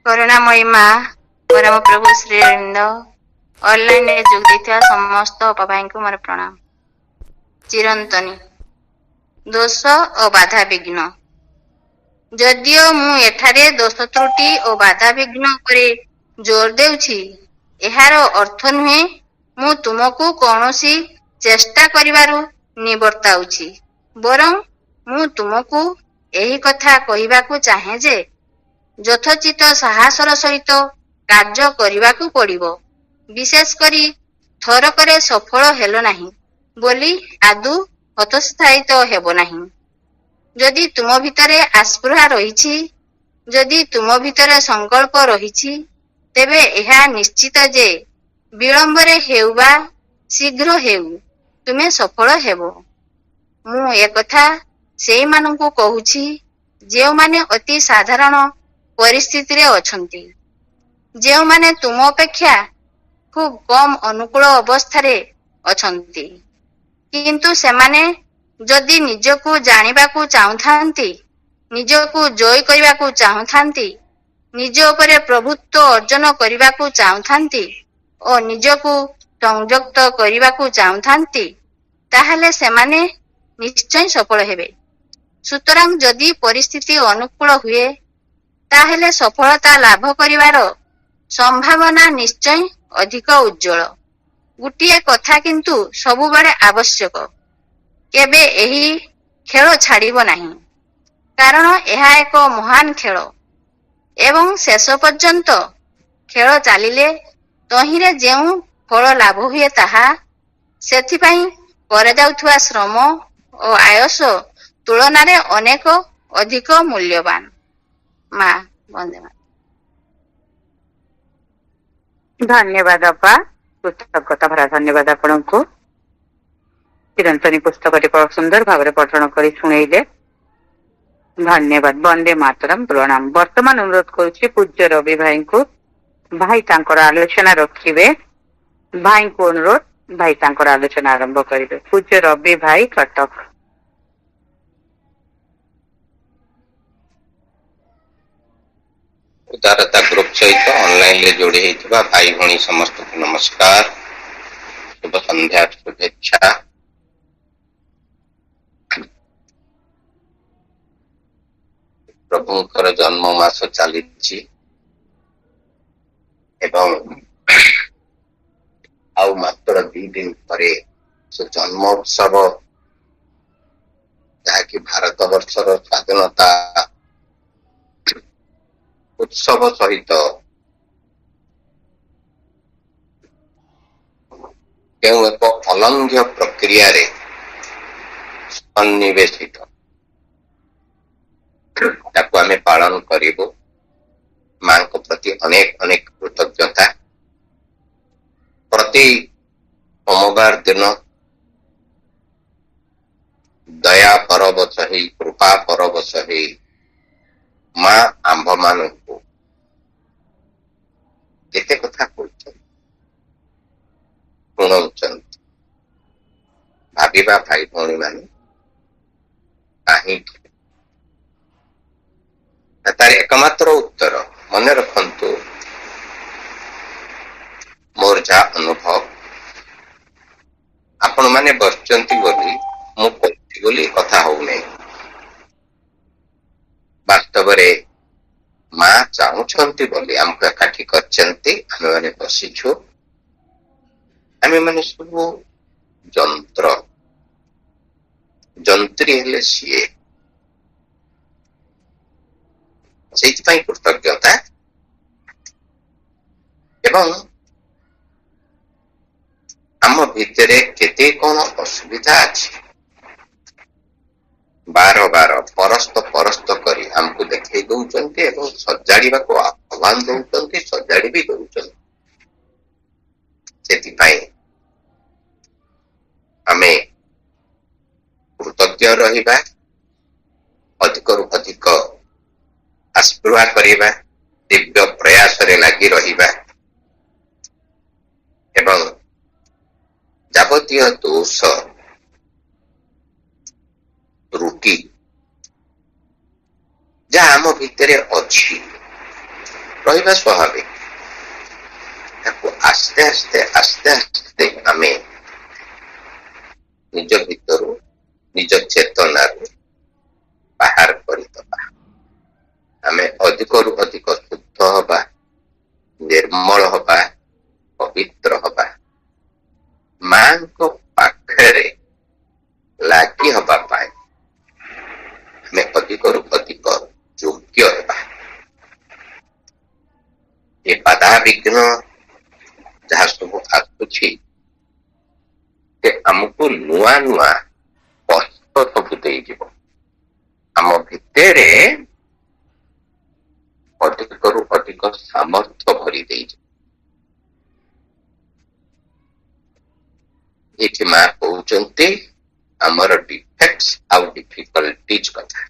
କରୁଣାମୟୀ ମା, ପରମ ପ୍ରଭୁ ଶ୍ରୀଅରବିନ୍ଦ, ଅନଲାଇନରେ ଯୋଗ ଦେଇଥିବା ସମସ୍ତ ଅପା ଭାଇଙ୍କୁ ମୋର ପ୍ରଣାମ। ଚିରନ୍ତନୀ ଦୋଷ ଓ ବାଧାବିଘ୍ନ। ଯଦିଓ ମୁଁ ଏଠାରେ ଦୋଷ ତ୍ରୁଟି ଓ ବାଧାବିଘ୍ନ ଉପରେ ଜୋର ଦେଉଛି, ଏହାର ଅର୍ଥ ନୁହେଁ ମୁଁ ତୁମକୁ କୌଣସି ଚେଷ୍ଟା କରିବାରୁ ନିବର୍ତ୍ତାଉଛି। ବରଂ ମୁଁ ତୁମକୁ ଏହି କଥା କହିବାକୁ ଚାହେଁ ଯେ ଯଥୋଚିତ ସାହସର ସହିତ କାର୍ଯ୍ୟ କରିବାକୁ ପଡ଼ିବ। ବିଶେଷ କରି ଥରକରେ ସଫଳ ହେଲ ନାହିଁ ବୋଲି ଆଦୌ ହତୋତ୍ସାହିତ ହେବ ନାହିଁ। ଯଦି ତୁମ ଭିତରେ ଆସ୍ପୃହା ରହିଛି, ଯଦି ତୁମ ଭିତରେ ସଂକଳ୍ପ ରହିଛି, ତେବେ ଏହା ନିଶ୍ଚିତ ଯେ ବିଳମ୍ବରେ ହେଉ ବା ଶୀଘ୍ର ହେଉ ତୁମେ ସଫଳ ହେବ। ମୁଁ ଏକଥା ସେଇମାନଙ୍କୁ କହୁଛି ଯେଉଁମାନେ ଅତି ସାଧାରଣ ପରିସ୍ଥିତିରେ ଅଛନ୍ତି, ଯେଉଁମାନେ ତୁମ ଅପେକ୍ଷା ଖୁବ୍ କମ୍ ଅନୁକୂଳ ଅବସ୍ଥାରେ ଅଛନ୍ତି, କିନ୍ତୁ ସେମାନେ ଯଦି ନିଜକୁ ଜାଣିବାକୁ ଚାହୁଁଥାନ୍ତି, ନିଜକୁ ଜୟ କରିବାକୁ ଚାହୁଁଥାନ୍ତି, ନିଜ ଉପରେ ପ୍ରଭୁତ୍ୱ ଅର୍ଜନ କରିବାକୁ ଚାହୁଁଥାନ୍ତି ଓ ନିଜକୁ ସଂଯୁକ୍ତ କରିବାକୁ ଚାହୁଁଥାନ୍ତି, ତାହେଲେ ସେମାନେ ନିଶ୍ଚୟ ସଫଳ ହେବେ। ସୁତରାଂ ଯଦି ପରିସ୍ଥିତି ଅନୁକୂଳ ହୁଏ, ତାହେଲେ ସଫଳତା ଲାଭ କରିବାର ସମ୍ଭାବନା ନିଶ୍ଚୟ ଅଧିକ ଉଜ୍ଜ୍ୱଳ। ଗୋଟିଏ କଥା କିନ୍ତୁ ସବୁବେଳେ ଆବଶ୍ୟକ, କେବେ ଏହି ଖେଳ ଛାଡ଼ିବ ନାହିଁ, କାରଣ ଏହା ଏକ ମହାନ ଖେଳ ଏବଂ ଶେଷ ପର୍ଯ୍ୟନ୍ତ ଖେଳ ଚାଲିଲେ ତହିଁରେ ଯେଉଁ ଫଳ ଲାଭ ହୁଏ ତାହା ସେଥିପାଇଁ କରାଯାଉଥିବା ଶ୍ରମ ଓ ଆୟସ ତୁଳନାରେ ଅନେକ ଅଧିକ ମୂଲ୍ୟବାନ। ମା ବନ୍ଦେ ମାତରମ୍। ଧନ୍ୟବାଦ ଅପା, କୃତଜ୍ଞତା ଭରା ଧନ୍ୟବାଦ ଆପଣଙ୍କୁ। ଚିରନ୍ତନୀ ପୁସ୍ତକଟି ସୁନ୍ଦର ଭାବରେ ପଠନ କରି ଶୁଣେଇଲେ, ଧନ୍ୟବାଦ। ବନ୍ଦେ ମାତରମ୍, ପ୍ରଣାମ। ବର୍ତ୍ତମାନ ଅନୁରୋଧ କରୁଛି ପୂଜ୍ୟ ରବି ଭାଇଙ୍କୁ, ଭାଇ ତାଙ୍କର ଆଲୋଚନା ରଖିବେ। ଭାଇଙ୍କୁ ଅନୁରୋଧ, ଭାଇ ତାଙ୍କର ଆଲୋଚନା ଆରମ୍ଭ କରିବେ। ପୂଜ୍ୟ ରବି ଭାଇ, କଟକ। ଉଦାରତା ଗ୍ରୁପ ସହିତ ଅନଲାଇନରେ ଯୋଡ଼ି ହେଇଥିବା ଭାଇ ଭଉଣୀ ସମସ୍ତଙ୍କୁ ନମସ୍କାର, ଶୁଭ ସନ୍ଧ୍ୟା, ଶୁଭେଚ୍ଛା। ପ୍ରଭୁଙ୍କର ଜନ୍ମ ମାସ ଚାଲିଛି ଏବଂ ଆଉ ମାତ୍ର 2 ଦିନ ପରେ ସେ ଜନ୍ମ ଉତ୍ସବ, ଯାହାକି ଭାରତ ବର୍ଷର ସ୍ୱାଧୀନତା ଉତ୍ସବ ସହିତ କେଉଁ ଏକ ଅଲଙ୍ଘ୍ୟ ପ୍ରକ୍ରିୟାରେ ସନ୍ନିବେଶିତ, ତାକୁ ଆମେ ପାଳନ କରିବୁ। ମାଙ୍କ ପ୍ରତି ଅନେକ ଅନେକ କୃତଜ୍ଞତା। ପ୍ରତି ସୋମବାର ଦିନ ଦୟା ପରବଶ ହେଇ, କୃପା ପରବଶ ହେଇ ମା ଆମ୍ଭମାନଙ୍କୁ କେତେ କଥା କହୁଛନ୍ତି, ଶୁଣଉଛନ୍ତି। ଭାବିବା ଭାଇ ଭଉଣୀ ମାନେ, କାହିଁକି? ତାର ଏକମାତ୍ର ଉତ୍ତର ମନେ ରଖନ୍ତୁ, ମୋର ଯାହା ଅନୁଭବ, ଆପଣ ମାନେ ବସିଛନ୍ତି ବୋଲି ମୁଁ କହୁଛି ବୋଲି କଥା ହଉନାହିଁ। ବାସ୍ତବରେ ମା ଚାହୁଁଛନ୍ତି ବୋଲି ଆମକୁ ଏକାଠି କରିଛନ୍ତି। ଆମେ ମାନେ ବସିଛୁ, ଆମେ ମାନେ ସବୁ ଯନ୍ତ୍ର, ଯନ୍ତ୍ରୀ ହେଲେ ସିଏ। ସେଇଥିପାଇଁ କୃତଜ୍ଞତା। ଏବଂ ଆମ ଭିତରେ କେତେ କଣ ଅସୁବିଧା ଅଛି, ବାର ବାର ପରସ୍ତ କରି ଆମକୁ ଦେଖେଇ ଦଉଛନ୍ତି ଏବଂ ସଜାଡ଼ିବାକୁ ଆହ୍ୱାନ ଦଉଛନ୍ତି, ସଜାଡ଼ି ବି ଦଉଛନ୍ତି। ସେଥିପାଇଁ ଆମେ କୃତଜ୍ଞ ରହିବା, ଅଧିକରୁ ଅଧିକ ଆସ୍ପୃହା କରିବା, ଦିବ୍ୟ ପ୍ରୟାସରେ ଲାଗି ରହିବା ଏବଂ ଯାବତୀୟ ଦୋଷ ତ୍ରୁଟି ଯାହା ଆମ ଭିତରେ ଅଛି ରହିବା ସ୍ୱାଭାବିକ। ତାକୁ ଆସ୍ତେ ଆସ୍ତେ ଆସ୍ତେ ଆସ୍ତେ ଆମେ ନିଜ ଭିତରୁ ନିଜ ଚେତନାରୁ ବାହାର କରିଦେବା। ଆମେ ଅଧିକରୁ ଅଧିକ ଶୁଦ୍ଧ ହବା, ନିର୍ମଳ ହବା, ପବିତ୍ର ହବା, ମାଙ୍କ ପାଖରେ ଲାଗି ହବା ପାଇଁ ଆମେ ଅଧିକରୁ ଅଧିକ ଯୋଗ୍ୟ ହେବା। ଏ ବାଧା ବିଘ୍ନ ଯାହା ସବୁ ଆସୁଛି ସେ ଆମକୁ ନୂଆ ନୂଆ କଷ୍ଟ ସବୁ ଦେଇଯିବ। ଆମ ଭିତରେ ଅଧିକରୁ ଅଧିକ ସାମର୍ଥ୍ୟ ଭରି ଦେଇଯିବ। ଏଠି ମା କହୁଛନ୍ତି ଆମର ଡିଫେକ୍ଟସ୍ ଆଉ ଡିଫିକଲ୍ଟିଜ କଥା।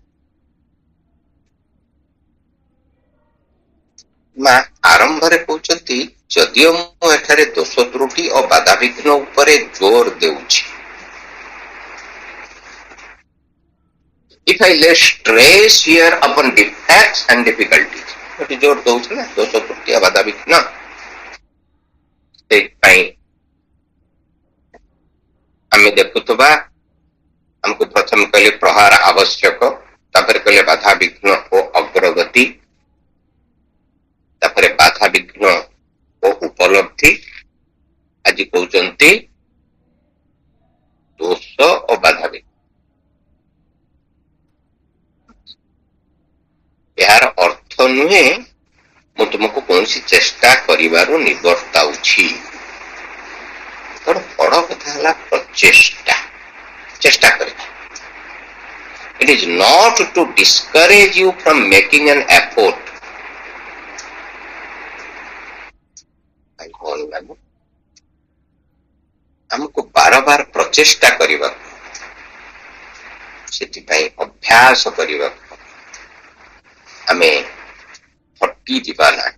ମା ଆରମ୍ଭରେ କହୁଛନ୍ତି ଯଦିଓ ମୁଁ ଏଠାରେ ଦୋଷ ତ୍ରୁଟି ଓ ବାଧାବିଘ୍ନ ଉପରେ ଜୋର ଦେଉଛି, if I lay stress here upon defects and difficulties, ଏଠି ଜୋର ଦଉଛି ନା ଦୋଷ ତ୍ରୁଟି ଆଉ ବାଧାବିଘ୍ନ। ସେଇଥିପାଇଁ ଆମେ ଦେଖୁଥିବା ଆମକୁ ପ୍ରଥମେ କହିଲେ ପ୍ରହାର ଆବଶ୍ୟକ, ତାପରେ କହିଲେ ବାଧାବିଘ୍ନ ଓ ଅଗ୍ରଗତି, ତାପରେ ବାଧାବିଘ୍ନ ଓ ଉପଲବ୍ଧି, ଆଜି କହୁଛନ୍ତି ଦୋଷ ଓ ବାଧାବିଘ୍ନ। ଏହାର ଅର୍ଥ ନୁହେଁ ମୁଁ ତୁମକୁ କୌଣସି ଚେଷ୍ଟା କରିବାରୁ ନିବର୍ତ୍ତାଉଛି। ବଡ କଥା ହେଲା ପ୍ରଚେଷ୍ଟା, ଚେଷ୍ଟା କରିବା। It is not to discourage you from making an effort. ଆମକୁ ବାରବାର ପ୍ରଚେଷ୍ଟା କରିବାକୁ, ସେଥିପାଇଁ ଅଭ୍ୟାସ କରିବାକୁ ଆମେ ହଟି ଯିବା ନାହିଁ।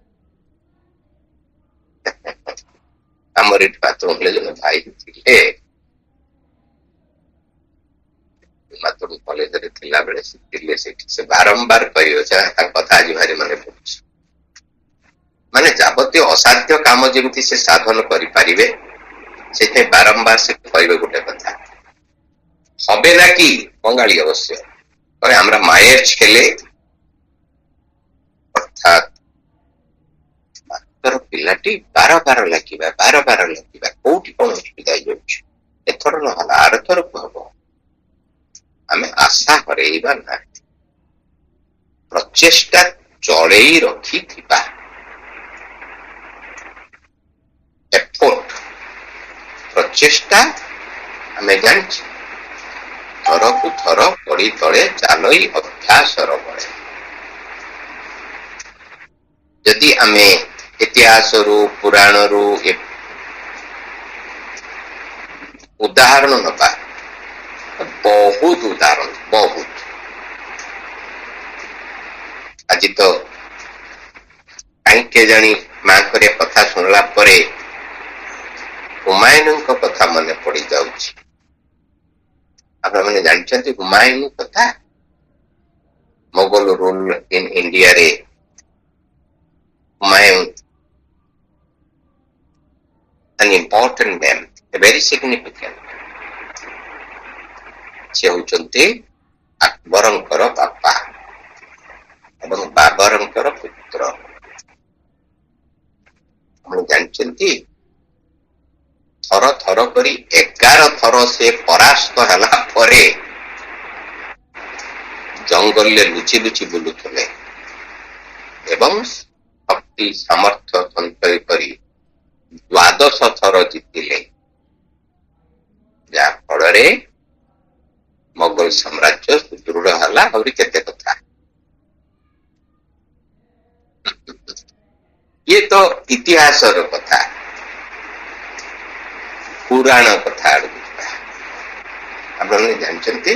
ଆମର ଏଠି ବାଥରୁମରେ ଜଣେ ଭାଇ ଥିଲେ, ମାତୃ କଲେଜରେ ଥିଲା ବେଳେ ସେ ଥିଲେ ସେଠି। ସେ ବାରମ୍ବାର କହିବେ, ତାଙ୍କ କଥା ଆଜି ଭାରି ମନେ ପଡୁଛି। ମାନେ ଯାବତୀୟ ଅସାଧ୍ୟ କାମ ଯେମିତି ସେ ସାଧନ କରିପାରିବେ, ସେଥିପାଇଁ ବାରମ୍ବାର ସେ କହିବେ ଗୋଟେ କଥା, হবে নাকি বঙ্গালী অবশ্য আমরা মায়ের ছেলে, অর্থাৎ ମାତ୍ର ପିଲାଟି ବାର ବାର ଲାଗିବା କୋଉଠି କଣ ଅସୁବିଧା ହେଇଯାଉଛି, ଏଥର ନହେଲା ଆରଥରକୁ ହବ। ଆମେ ଆଶା ହରେଇବା ନାହିଁ, ପ୍ରଚେଷ୍ଟା ଚଳେଇ ରଖିଥିବା। ଏଫୋର୍ଟ, ପ୍ରଚେଷ୍ଟା ଆମେ ଜାଣିଛୁ ଥରକୁ ଥର ପଡ଼ି ତଳେ ଚାଲଇ ଅଭ୍ୟାସର ବଳେ। ଯଦି ଆମେ ଇତିହାସରୁ ପୁରାଣରୁ ଉଦାହରଣ ନବା, ବହୁତ ଉଦାହରଣ, ବହୁତ। ଆଜି ତ କାହିଁକି କେଜାଣି ମାଙ୍କର କଥା ଶୁଣିଲା ପରେ ହୁମାୟୁନଙ୍କ କଥା ମନେ ପଡି ଯାଉଛି। ଆପଣମାନେ ଜାଣିଛନ୍ତି ହୁମାୟୁନ କଥା? ମୋଗଲ ରୁଲ ଇନ୍ ଇଣ୍ଡିଆରେ Humayun an important name, a very significant. ସେ ହଉଛନ୍ତି ଆକବରଙ୍କର ବାପା ଏବଂ ବାବରଙ୍କର ପୁତ୍ର। ଆପଣ ଜାଣିଛନ୍ତି ଥର ଥର କରି 11 ଥର ସେ ପରାସ୍ତ ହେଲା ପରେ ଜଙ୍ଗଲରେ ଲୁଚି ଲୁଚି ବୁଲୁଥିଲେ ଏବଂ ଶକ୍ତି ସାମର୍ଥ୍ୟ ସଞ୍ଚୟ କରି 12 ଥର ଜିତିଲେ, ଯାହା ଫଳରେ ମୋଗଲ ସାମ୍ରାଜ୍ୟ ସୁଦୃଢ ହେଲା। ଆହୁରି କେତେ କଥା। ଇଏ ତ ଇତିହାସର କଥା, ପୁରାଣ କଥା ଆଡକୁ ଯିବା। ଆପଣମାନେ ଜାଣିଛନ୍ତି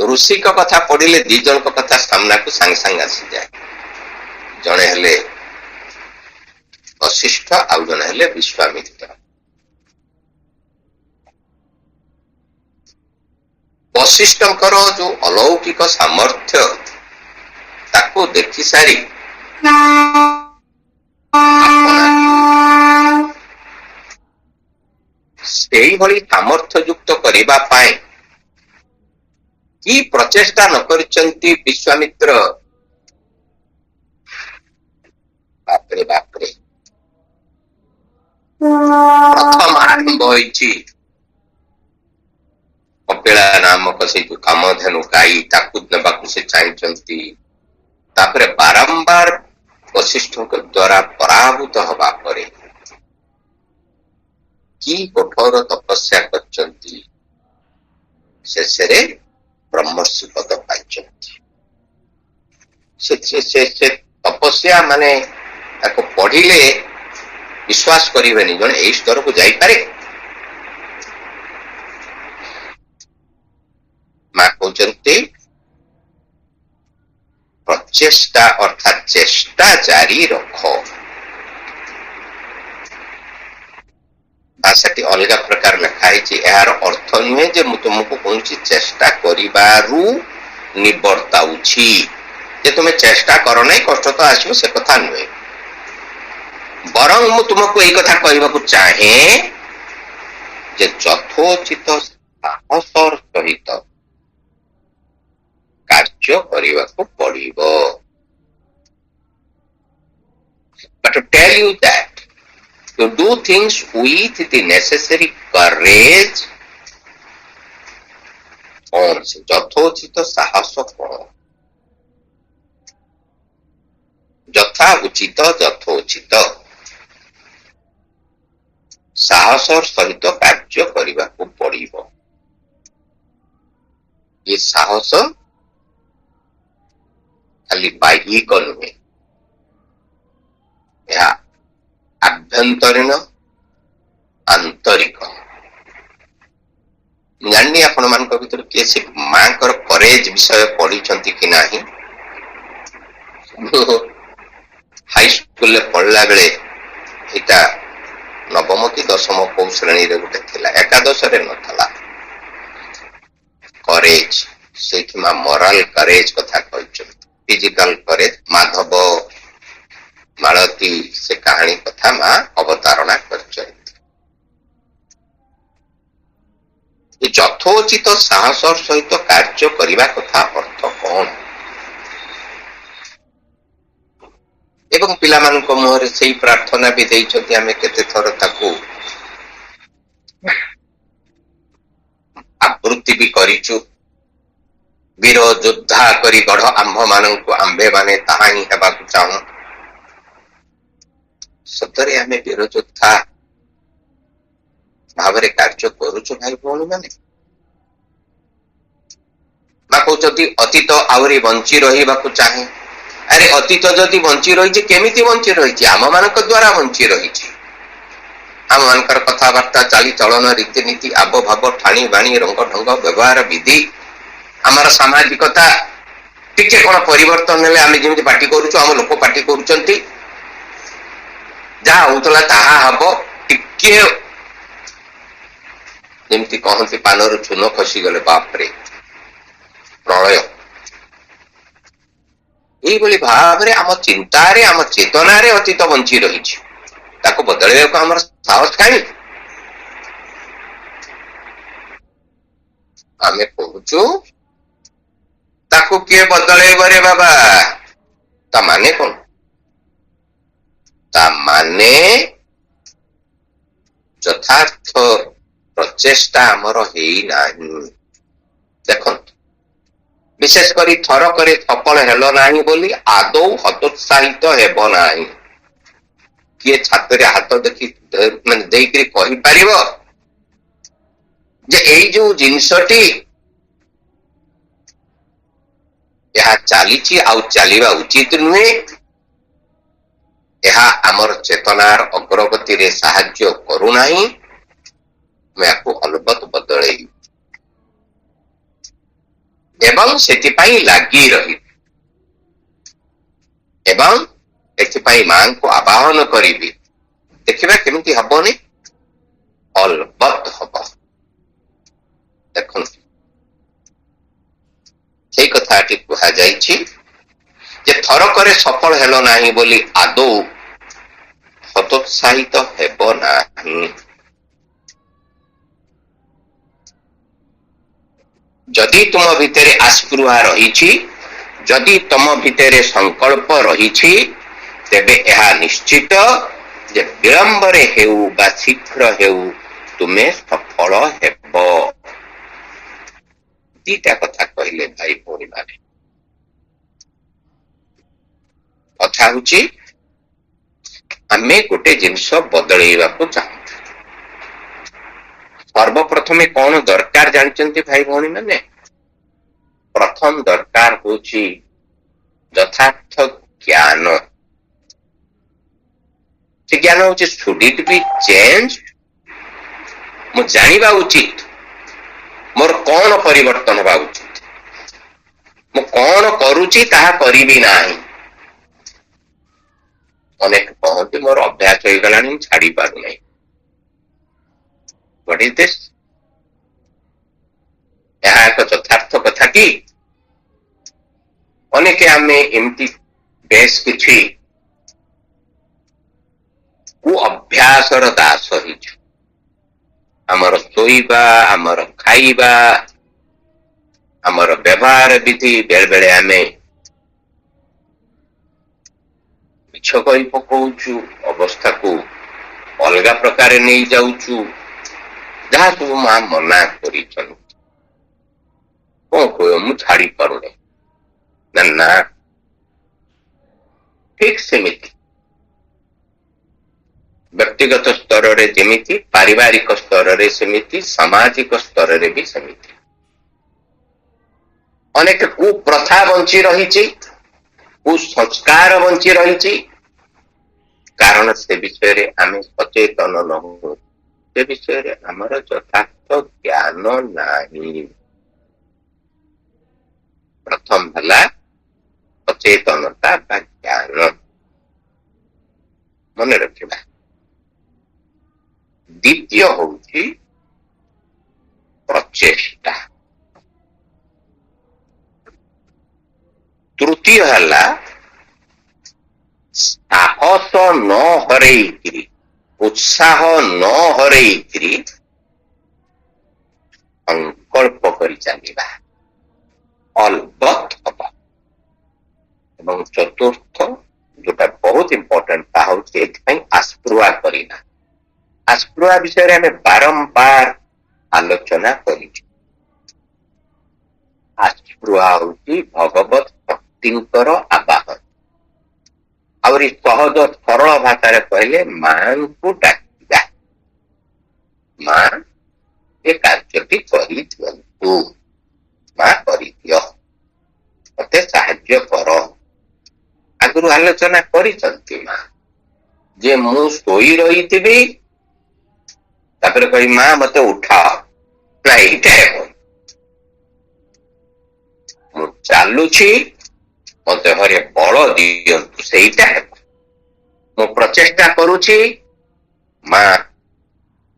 ଋଷିଙ୍କ କଥା ପଢିଲେ 2 ଜଣଙ୍କ କଥା ସାମ୍ନାକୁ ସାଙ୍ଗେ ସାଙ୍ଗେ ଆସିଯାଏ। ଜଣେ ହେଲେ ବଶିଷ୍ଠ, ଆଉ ଜଣେ ହେଲେ ବିଶ୍ୱାମିତ୍ର। ବଶିଷ୍ଠଙ୍କର ଯୋଉ ଅଲୌକିକ ସାମର୍ଥ୍ୟ, ତାକୁ ଦେଖି ସାରି ସେଇଭଳି ସାମର୍ଥ୍ୟ ଯୁକ୍ତ କରିବା ପାଇଁ କି ପ୍ରଚେଷ୍ଟା ନ କରିଛନ୍ତି ବିଶ୍ୱାମିତ୍ର। ବାପରେ ବାପରେ, ପ୍ରଥମ ଆରମ୍ଭ ହୋଇଛି କପିଳା ନାମକ ସେଇ ଯୋଉ କାମଧେନୁ ଗାଈ, ତାକୁ ନେବାକୁ ସେ ଚାହିଁଛନ୍ତି। ତାପରେ ବାରମ୍ବାର ବଶିଷ୍ଠଙ୍କ ଦ୍ୱାରା ପରାଭୂତ ହବା ପରେ କି କଠୋର ତପସ୍ୟା କରିଛନ୍ତି, ଶେଷରେ ବ୍ରହ୍ମର୍ଷି ପଦ ପାଇଛନ୍ତି। ସେ ତପସ୍ୟା ମାନେ ତାକୁ ପଢିଲେ ବିଶ୍ୱାସ କରିବେନି, ଜଣେ ଏଇ ସ୍ତରକୁ ଯାଇପାରେ। ମା କହୁଛନ୍ତି ପ୍ରଚେଷ୍ଟା ଅର୍ଥାତ୍ ଚେଷ୍ଟା ଜାରି ରଖ। ଭାଷାଟି ଅଲଗା ପ୍ରକାର ଲେଖା ହେଇଛି। ଏହାର ଅର୍ଥ ନୁହେଁ ଯେ ମୁଁ ତୁମକୁ କୌଣସି ଚେଷ୍ଟା କରିବାରୁ ନିବର୍ତ୍ତାଉଛି, ଯେ ତୁମେ ଚେଷ୍ଟା କର ନାହିଁ କଷ୍ଟ ତ ଆସିବ, ସେ କଥା ନୁହେଁ। ବରଂ ମୁଁ ତୁମକୁ ଏଇ କଥା କହିବାକୁ ଚାହେଁ ଯେ ଯଥୋଚିତ ସାହସର ସହିତ କାର୍ଯ୍ୟ କରିବାକୁ ପଡିବ। But to tell you that to do things with the necessary courage, କଣ ସେ ଯଥୋଚିତ ସାହସ କଣ? ଯଥା ଉଚିତ ଯଥୋଚିତ ସାହସର ସହିତ କାର୍ଯ୍ୟ କରିବାକୁ ପଡିବ। ଏ ସାହସ ଖାଲି ବାହ୍ୟିକ ନୁହେଁ, ଏହା ଆଭ୍ୟନ୍ତରୀଣ ଆନ୍ତରିକ। ଜାଣିନି ଆପଣମାନଙ୍କ ଭିତରୁ କିଏ ସେ ମାଙ୍କର କରେଜ ବିଷୟ ପଢିଛନ୍ତି କି ନାହିଁ। ହାଇସ୍କୁଲରେ ପଢିଲା ବେଳେ ଏଇଟା ନବମ କି ଦଶମ କୋଉ ଶ୍ରେଣୀରେ ଗୋଟେ ଥିଲା, ଏକାଦଶରେ ନଥିଲା। କରେଜ, ସେଇଠି ମା ମୋରାଲ କରେଜ କଥା କହିଛନ୍ତି। ଫିଜିକାଲ କରେଜ ମାଧବ ମାଳତୀ ସେ କାହାଣୀ କଥା ମା ଅବତାରଣା କରିଛନ୍ତି। ଏ ଯଥୋଚିତ ସାହସର ସହିତ କାର୍ଯ୍ୟ କରିବା କଥା ଅର୍ଥ କଣ? ଏବଂ ପିଲାମାନଙ୍କ ମୁହଁରେ ସେଇ ପ୍ରାର୍ଥନା ବି ଦେଇଛନ୍ତି। ଆମେ କେତେ ଥର ତାକୁ ଆବୃତ୍ତି ବି କରିଛୁ। ବୀର ଯୋଦ୍ଧା କରି ଗଢ ଆମ୍ଭମାନଙ୍କୁ, ଆମ୍ଭେ ମାନେ ତାହା ହିଁ ହେବାକୁ ଚାହୁଁ। ସତରେ ଆମେ ବୀର ଯୋଦ୍ଧା ଭାବରେ କାର୍ଯ୍ୟ କରୁଛୁ ଭାଇ ଭଉଣୀ ମାନେ? ମା କହୁଛନ୍ତି ଅତୀତ ଆହୁରି ବଞ୍ଚି ରହିବାକୁ ଚାହେଁ। ଆରେ ଅତୀତ ଯଦି ବଞ୍ଚି ରହିଛି, କେମିତି ବଞ୍ଚି ରହିଛି? ଆମମାନଙ୍କ ଦ୍ୱାରା ବଞ୍ଚି ରହିଛି। ଆମମାନଙ୍କର କଥାବାର୍ତ୍ତା, ଚାଲିଚଳନ, ରୀତିନୀତି, ଆବ ଭାବ, ଠାଣି ବାଣୀ, ରଙ୍ଗ ଢଙ୍ଗ, ବ୍ୟବହାର ବିଧି, ଆମର ସାମାଜିକତା ଟିକେ କଣ ପରିବର୍ତ୍ତନ ହେଲେ ଆମେ ଯେମିତି ପାଟି କରୁଛୁ, ଆମ ଲୋକ ପାଟି କରୁଛନ୍ତି। ଯାହା ହଉଥିଲା ତାହା ହବ। ଟିକେ ଯେମିତି କହନ୍ତି ପାନରୁ ଚୂନ ଖସିଗଲେ ବାପରେ ପ୍ରଳୟ। ଏଇଭଳି ଭାବରେ ଆମ ଚିନ୍ତାରେ, ଆମ ଚେତନାରେ ଅତୀତ ବଞ୍ଚି ରହିଛି। ତାକୁ ବଦଳାଇବାକୁ ଆମର ସାହସ କାହିଁ? ଆମେ କହୁଛୁ ତାକୁ କିଏ ବଦଳେଇବ ରେ ବାବା? ତା ମାନେ କଣ? ତା ମାନେ ଯଥାର୍ଥ ପ୍ରଚେଷ୍ଟା ଆମର ହେଇନାହିଁ। ଦେଖନ୍ତୁ, ବିଶେଷ କରି ଥରକରେ ସଫଳ ହେଲ ନାହିଁ ବୋଲି ଆଦୌ ହତୋତ୍ସାହିତ ହେବ ନାହିଁ। କିଏ ଛାତରେ ହାତ ଦେଖି ମାନେ ଦେଇକରି କହିପାରିବ ଯେ ଏଇ ଯୋଉ ଜିନିଷଟି ଏହା ଚାଲିଛି ଆଉ ଚାଲିବା ଉଚିତ ନୁହେଁ, ଏହା ଆମର ଚେତନାର ଅଗ୍ରଗତିରେ ସାହାଯ୍ୟ କରୁନାହିଁ, ମୁଁ ଏହାକୁ ଅଲବତ ବଦଳେଇବି ଏବଂ ସେଥିପାଇଁ ଲାଗି ରହିବି ଏବଂ ଏଥିପାଇଁ ମାଙ୍କୁ ଆବାହନ କରିବି। ଦେଖିବା କେମିତି ହବନି? ଅଲବତ ହବ। ଦେଖନ୍ତୁ, ସେଇ କଥାଟି କୁହାଯାଇଛି ଯେ ଥରକରେ କର୍ମରେ ସଫଳ ହେଲ ନାହିଁ ବୋଲି ଆଦୌ ହତୋତ୍ସାହିତ ହେବ ନାହିଁ। ଯଦି ତୁମ ଭିତରେ ଆସ୍ପୃହା ରହିଛି, ଯଦି ତମ ଭିତରେ ସଂକଳ୍ପ ରହିଛି, ତେବେ ଏହା ନିଶ୍ଚିତ ଯେ ବିଳମ୍ବରେ ହେଉ ବା ଶୀଘ୍ର ହେଉ ତୁମେ ସଫଳ ହେବ। ଦିଟା କଥା କହିଲେ ଭାଇ ଭଉଣୀ ମାନେ। କଥା ହଉଛି ଆମେ ଗୋଟେ ଜିନିଷ ବଦଳେଇବାକୁ ଚାହୁଁଛୁ। ସର୍ବପ୍ରଥମେ କଣ ଦରକାର ଜାଣିଛନ୍ତି ଭାଇ ଭଉଣୀ ମାନେ? ପ୍ରଥମ ଦରକାର ହଉଛି ଯଥାର୍ଥ ଜ୍ଞାନ। ସେ ଜ୍ଞାନ ହଉଛି should it be changed? ମୁଁ ଜାଣିବା ଉଚିତ ମୋର କଣ ପରିବର୍ତ୍ତନ ହେବା ଉଚିତ, ମୁଁ କଣ କରୁଛି ତାହା କରିବି ନାହିଁ। ଅନେକ କହନ୍ତି ମୋର ଅଭ୍ୟାସ ହେଇଗଲାଣି, ମୁଁ ଛାଡି ପାରୁନାହିଁ। What is this? ଏହା ଏକ ଯଥାର୍ଥ କଥା କି? ଅନେକ ଆମେ ଏମିତି ବେଶ କିଛି କୁ ଅଭ୍ୟାସର ଦାସ ହେଇଛୁ। ଆମର ଶୋଇବା, ଆମର ଖାଇବା, ଆମର ବ୍ୟବହାର ବିଧି, ବେଳେ ବେଳେ ଆମେ ମିଛ କହି ପକଉଛୁ, ଅବସ୍ଥାକୁ ଅଲଗା ପ୍ରକାରେ ନେଇ ଯାଉଛୁ। ଯାହା ସବୁ ମା ମନା କରିଛନ୍ତି, କଣ କହିବ ମୁଁ ଛାଡି ପାରୁନି। ନା ଠିକ ସେମିତି ବ୍ୟକ୍ତିଗତ ସ୍ତରରେ ଯେମିତି, ପାରିବାରିକ ସ୍ତରରେ ସେମିତି, ସାମାଜିକ ସ୍ତରରେ ବି ସେମିତି। ଅନେକ କୁପ୍ରଥା ବଞ୍ଚି ରହିଛି, କୁସଂସ୍କାର ବଞ୍ଚି ରହିଛି, କାରଣ ସେ ବିଷୟରେ ଆମେ ସଚେତନ ନହୁ। ସେ ବିଷୟରେ ଆମର ଯଥାର୍ଥ ଜ୍ଞାନ ନାହିଁ। ପ୍ରଥମ ହେଲା ସଚେତନତା ବା ଜ୍ଞାନ, ମନେ ରଖିବା। ଦ୍ୱିତୀୟ ହଉଛି ପ୍ରଚେଷ୍ଟା। ତୃତୀୟ ହେଲା ସାହସ ନ ହରେଇକିରି, ଉତ୍ସାହ ନ ହରେଇକିରି ସଂକଳ୍ପ କରି ଚାଲିବା, ଅଲବତ ହବ। ଏବଂ ଚତୁର୍ଥ ଯୋଉଟା ବହୁତ ଇମ୍ପୋର୍ଟାଣ୍ଟ, ତାହା ହଉଛି ଏଥିପାଇଁ ଆସ୍ପୃହା କରିବା। ଆସ୍ପୃହା ବିଷୟରେ ଆମେ ବାରମ୍ବାର ଆଲୋଚନା କରିଛୁ। ଆସ୍ପୃହା ହଉଛି ଭଗବତ ଶକ୍ତିଙ୍କର ଆବାହନ। ଆହୁରି ସହଜ ସରଳ ଭାଷାରେ କହିଲେ ମାଙ୍କୁ ଡାକିବା, ମା ଏ କାର୍ଯ୍ୟଟି କରିଦିଅନ୍ତୁ, ମା କରିଦିଅ, ମତେ ସାହାଯ୍ୟ କର। ଆଗରୁ ଆଲୋଚନା କରିଛନ୍ତି ମା, ଯେ ମୁଁ ଶୋଇ ରହିଥିବି, ତାପରେ କହି ମା ମତେ ଉଠାଅ, ନା ଏଇଟା ହେବ। ମୁଁ ଚାଲୁଛି, ମୋ ଦେହରେ ବଳ ଦିଅନ୍ତୁ, ସେଇଟା ହେବ। ମୁଁ ପ୍ରଚେଷ୍ଟା କରୁଛି, ମା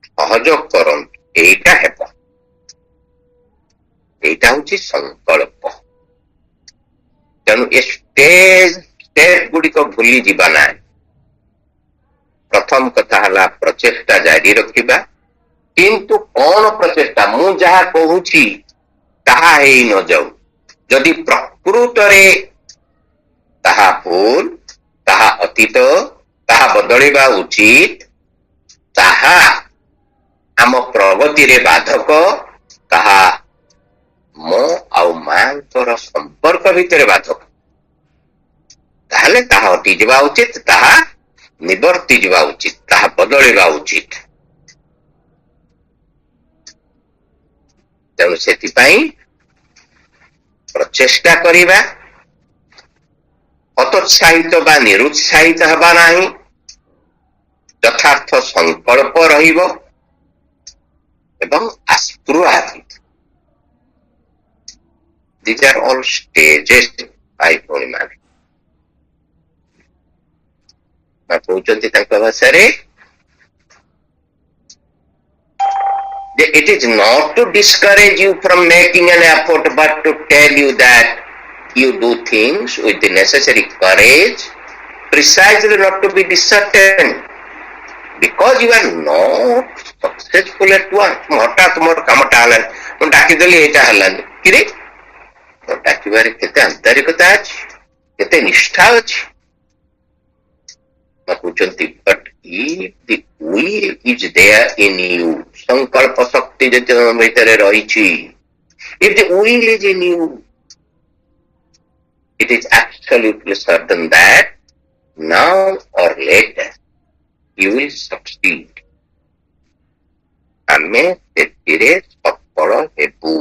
ସହଯୋଗ କରନ୍ତୁ, ଏଇଟା ହେବ। ଏଇଟା ହଉଛି ସଂକଳ୍ପ। ତେଣୁ ଏ ଷ୍ଟେପ୍ ଗୁଡିକ ଭୁଲି ଯିବା ନାହିଁ। ପ୍ରଥମ କଥା ହେଲା ପ୍ରଚେଷ୍ଟା ଜାରି ରଖିବା। କିନ୍ତୁ କଣ ପ୍ରଚେଷ୍ଟା? ମୁଁ ଯାହା କହୁଛି ତାହା ହେଇ ନ ଯାଉ। ଯଦି ପ୍ରକୃତରେ ତାହା ଭୁଲ, ତାହା ଅତୀତ, ତାହା ବଦଳିବା ଉଚିତ, ତାହା ଆମ ପ୍ରଗତିରେ ବାଧକ, ତାହା ମୋ ଆଉ ମାଙ୍କର ସମ୍ପର୍କ ଭିତରେ ବାଧକ, ତାହେଲେ ତାହା ହଟିଯିବା ଉଚିତ, ତାହା ନିବର୍ତ୍ତି ଯିବା ଉଚିତ, ତାହା ବଦଳିବା ଉଚିତ। ତେଣୁ ସେଥିପାଇଁ ପ୍ରଚେଷ୍ଟା କରିବା, ହତୋତ୍ସାହିତ ବା ନିରୁତ୍ସାହିତ ହେବା ନାହିଁ, ଯଥାର୍ଥ ସଂକଳ୍ପ ରହିବ ଏବଂ ଆସ୍ପୃହା। These are all stages, ଭାଇ ଭଉଣୀ ମାନେ। କହୁଛନ୍ତି ତାଙ୍କ ଭାଷାରେ, it is not to discourage you from making an effort, but to tell you that you do things with the necessary courage, precisely not to be disheartened, because you are not successful at once. हठात मोर कामटा हलान मु डाकिदेली एटा हलान किरे डाकिबारे केते आंतरिकता अछि केते निष्ठा अछि कहउचंती but if the will is there in you संकल्प शक्ति जति भीतर रहिछि if the will is in you it is absolutely certain that now or later you will succeed. ଆମେ ସେଥିରେ ସଫଳ ହେବୁ।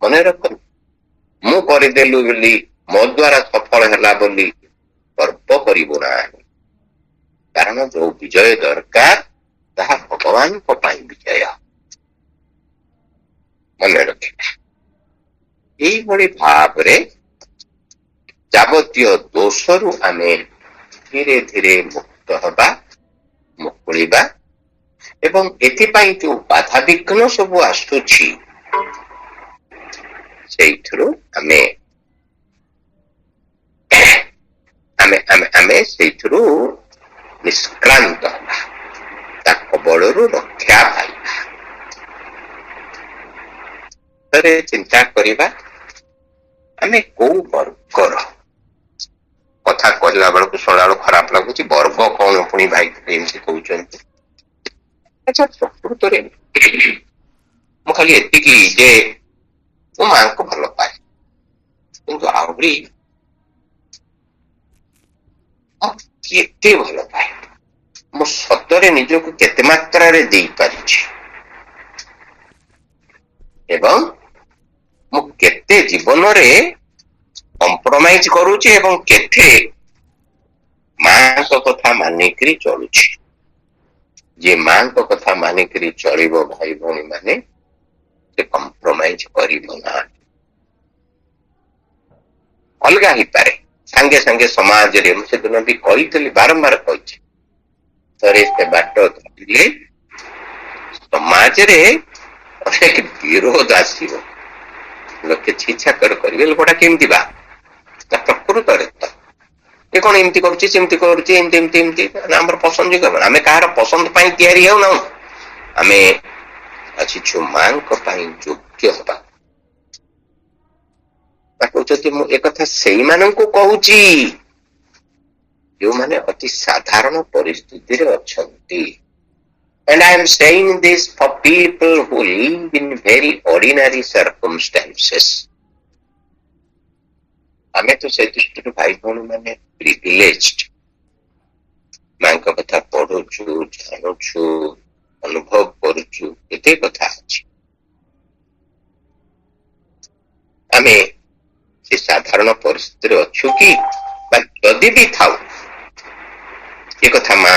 ମନେ ରଖନ୍ତୁ ମୁଁ କରିଦେଲୁ ବୋଲି ମୋ ଦ୍ୱାରା ସଫଳ ହେଲା ବୋଲି ଗର୍ବ କରିବୁ ନାହିଁ, କାରଣ ଯୋଉ ବିଜୟ ଦରକାର ତାହା ଭଗବାନଙ୍କ ପାଇଁ ବିଜୟ। ମନେ ରଖିବା ଏଇଭଳି ଭାବରେ ଯାବତୀୟ ଦୋଷରୁ ଆମେ ଧୀରେ ଧୀରେ ମୁକ୍ତ ହେବା, ମୁକୁଳିବା ଏବଂ ଏଥିପାଇଁ ଯୋଉ ବାଧାବିଘ୍ନ ସବୁ ଆସୁଛି ସେଇଥିରୁ ଆମେ ଆମେ ଆମେ ଆମେ ସେଇଥିରୁ ନିଷ୍କ୍ରାନ୍ତ ହେବା, ତା କବଳରୁ ରକ୍ଷା ପାଇବା। ଥରେ ଚିନ୍ତା କରିବା ଆମେ କୋଉ ବର୍ଗର କଥା କହିଲା ବେଳକୁ ଶୁଣିଲା ବେଳକୁ ଖରାପ ଲାଗୁଛି, ବର୍ଗ କଣ ପୁଣି ଭାଇ ଏମିତି କହୁଛନ୍ତି। ଆଚ୍ଛା ପ୍ରକୃତରେ ମୁଁ ଖାଲି ଏତିକି ଯେ ମୋ ମାଙ୍କୁ ଭଲ ପାଏ, କିନ୍ତୁ ଆହୁରି କେତେ ଭଲ ପାଏ, ମୁଁ ସତରେ ନିଜକୁ କେତେ ମାତ୍ରାରେ ଦେଇପାରିଛି ଏବଂ ମୁଁ କେତେ ଜୀବନରେ କମ୍ପ୍ରମାଇଜ କରୁଛି ଏବଂ କେତେ ମାଙ୍କ କଥା ମାନିକିରି ଚଳୁଛି। ଯିଏ ମାଙ୍କ କଥା ମାନିକିରି ଚଳିବ ଭାଇ ଭଉଣୀ ମାନେ ସେ କମ୍ପ୍ରମାଇଜ କରିବ ନାହିଁ। ଅଲଗା ହେଇପାରେ ସାଙ୍ଗେ ସାଙ୍ଗେ ସମାଜରେ, ମୁଁ ସେଦିନ ବି କହିଥିଲି, ବାରମ୍ବାର କହିଛି, ଥରେ ସେ ବାଟ ଧରିଲେ ସମାଜରେ ଅନେକ ବିରୋଧ ଆସିବ, ଲୋକେ ଛିଛାକର କରିବେ, ଲୋକଟା କେମିତି ବା ତା ପ୍ରକୃତରେ ତ ଏ କଣ ଏମିତି କରୁଛି ସେମିତି କରୁଛି ଏମିତି ଏମିତି ଏମିତି ଆମର ପସନ୍ଦ ଯୋଗ୍ୟ। ଆମେ କାହାର ପସନ୍ଦ ପାଇଁ ତିଆରି ହେଉନାହୁଁ, ଆମେ ଆସିଛୁ ମାଙ୍କ ପାଇଁ ଯୋଗ୍ୟ ହେବା। କହୁଛନ୍ତି ମୁଁ ଏକଥା ସେଇମାନଙ୍କୁ କହୁଛି ଯେଉଁମାନେ ଅତି ସାଧାରଣ ପରିସ୍ଥିତିରେ ଅଛନ୍ତି। And I am saying this for people who live in very ordinary circumstances. ଆମେ ତ ସେ ଦୃଷ୍ଟିରୁ ଭାଇ ଭଉଣୀ ମାନେ ପ୍ରିଭିଲେଜଡ, ମାଙ୍କ କଥା ପଢୁଛୁ, ଜାଣୁଛୁ, ଅନୁଭବ କରୁଛୁ, ଏତେ କଥା ଅଛି। ଆମେ ସେ ସାଧାରଣ ପରିସ୍ଥିତିରେ ଅଛୁ କି, ବା ଯଦି ବି ଥାଉ ଏ କଥା ମା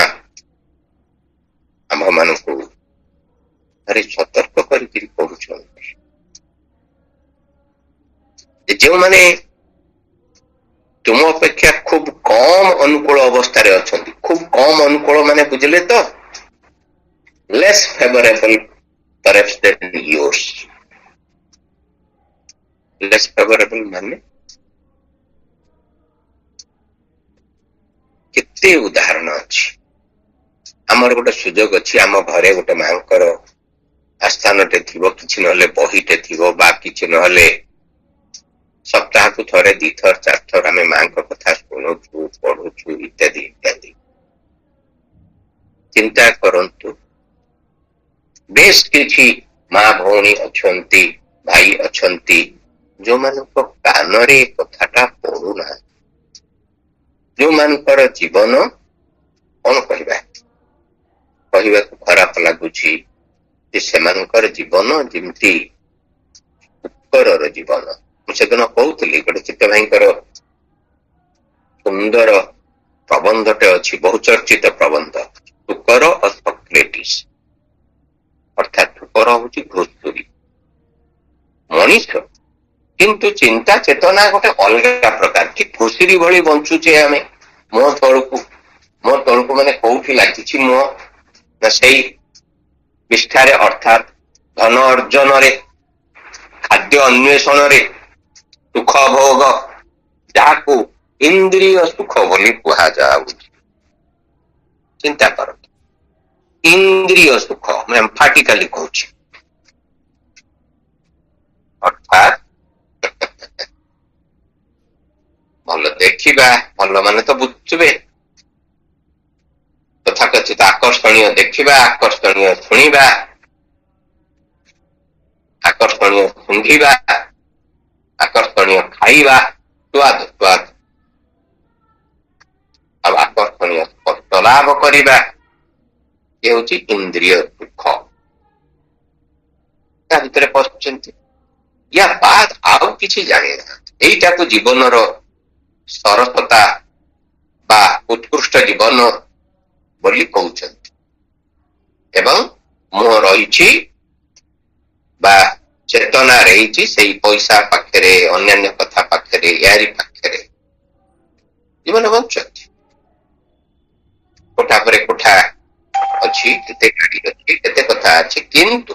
ଆମ୍ଭ ମାନଙ୍କୁ ଭାରି ସତର୍କ କରିକିରି କହୁଛନ୍ତି। ଯେଉଁମାନେ ତୁମ ଅପେକ୍ଷା ଖୁବ କମ ଅନୁକୂଳ ଅବସ୍ଥାରେ ଅଛନ୍ତି, ଖୁବ କମ ଅନୁକୂଳ ମାନେ ବୁଝିଲେ ତ, less favorable perhaps than yours. less favorable ମାନେ କେତେ ଉଦାହରଣ ଅଛି। ଆମର ଗୋଟେ ସୁଯୋଗ ଅଛି, ଆମ ଘରେ ଗୋଟେ ମାଙ୍କର ଆସ୍ଥାନଟେ ଥିବ, କିଛି ନହେଲେ ବହିଟେ ଥିବ, ବା କିଛି ନହେଲେ ସପ୍ତାହକୁ ଥରେ ଦିଥର ଚାରିଥର ଆମେ ମାଙ୍କ କଥା ଶୁଣୁଛୁ, ପଢୁଛୁ, ଇତ୍ୟାଦି ଇତ୍ୟାଦି। ଚିନ୍ତା କରନ୍ତୁ ବେଶ କିଛି ମା ଭଉଣୀ ଅଛନ୍ତି, ଭାଇ ଅଛନ୍ତି ଯୋଉମାନଙ୍କ କାନରେ କଥାଟା ପଡୁନାହାନ୍ତି, ଯୋଉମାନଙ୍କର ଜୀବନ କଣ କହିବା, କହିବାକୁ ଖରାପ ଲାଗୁଛି ଯେ ସେମାନଙ୍କର ଜୀବନ ଯେମିତି କୁକରର ଜୀବନ। ମୁଁ ସେଦିନ କହୁଥିଲି ଗୋଟେ ଚିତ୍ତ ଭାଇଙ୍କର ସୁନ୍ଦର ପ୍ରବନ୍ଧଟେ ଅଛି, ବହୁଚର୍ଚ୍ଚିତ ପ୍ରବନ୍ଧ, କୁକର ଓ ସକ୍ରେଟିସ୍। ଅର୍ଥାତ୍ କୁକର ହଉଛି ଘୁଷୁରୀ, ମଣିଷ କିନ୍ତୁ ଚିନ୍ତା ଚେତନା ଗୋଟେ ଅଲଗା ପ୍ରକାର, ଠିକ ଘୁଷୁରୀ ଭଳି ବଞ୍ଚୁଛେ ଆମେ। ମୋ ତଳକୁ ମାନେ କୋଉଠି ଲାଗିଛି ମୋ ନା ସେଇ ନିଷ୍ଠାରେ, ଅର୍ଥାତ୍ ଧନ ଅର୍ଜନରେ, ଖାଦ୍ୟ ଅନ୍ୱେଷଣରେ, ସୁଖ ଭୋଗ ଯାହାକୁ ଇନ୍ଦ୍ରିୟ ସୁଖ ବୋଲି କୁହାଯାଉଛି। ଚିନ୍ତା କରନ୍ତୁ, ଇନ୍ଦ୍ରିୟ ସୁଖ ମୁଁ ଏମ୍ଫାଟିକାଲି କହୁଛି, ଅର୍ଥାତ୍ ଭଲ ଦେଖିବା, ଭଲ ମାନେ ତ ବୁଝୁଥିବେ, ତଥାକଥିତ ଆକର୍ଷଣୀୟ ଦେଖିବା, ଆକର୍ଷଣୀୟ ଶୁଣିବା, ଆକର୍ଷଣୀୟ ଶୁଙ୍ଘିବା, ଆକର୍ଷଣୀୟ ଖାଇବା, ସ୍ୱାଦ ସ୍ୱାଦ ଆଉ ଆକର୍ଷଣୀୟ ସ୍ପର୍ଶ ଲାଭ କରିବା, ଏ ହେଉଛି ଇନ୍ଦ୍ରିୟ ସୁଖ। ତା ଭିତରେ ପଶୁଛନ୍ତି, ୟା ବାଦ ଆଉ କିଛି ଜାଣିନାହାନ୍ତି। ଏଇଟାକୁ ଜୀବନର ସରସତା ବା ଉତ୍କୃଷ୍ଟ ଜୀବନ ବୋଲି କହୁଛନ୍ତି। ଏବଂ ମୁଁ ରହିଛି ବା ଚେତନା ରହିଛି ସେଇ ପଇସା ପାଖରେ, ଅନ୍ୟାନ୍ୟ କଥା ପାଖରେ, ୟାରି ପାଖରେ ଜୀବନ ବଞ୍ଚୁଛନ୍ତି। କୋଠା ପରେ କୋଠା ଅଛି, କେତେ ଗାଡି ଅଛି, କେତେ କଥା ଅଛି, କିନ୍ତୁ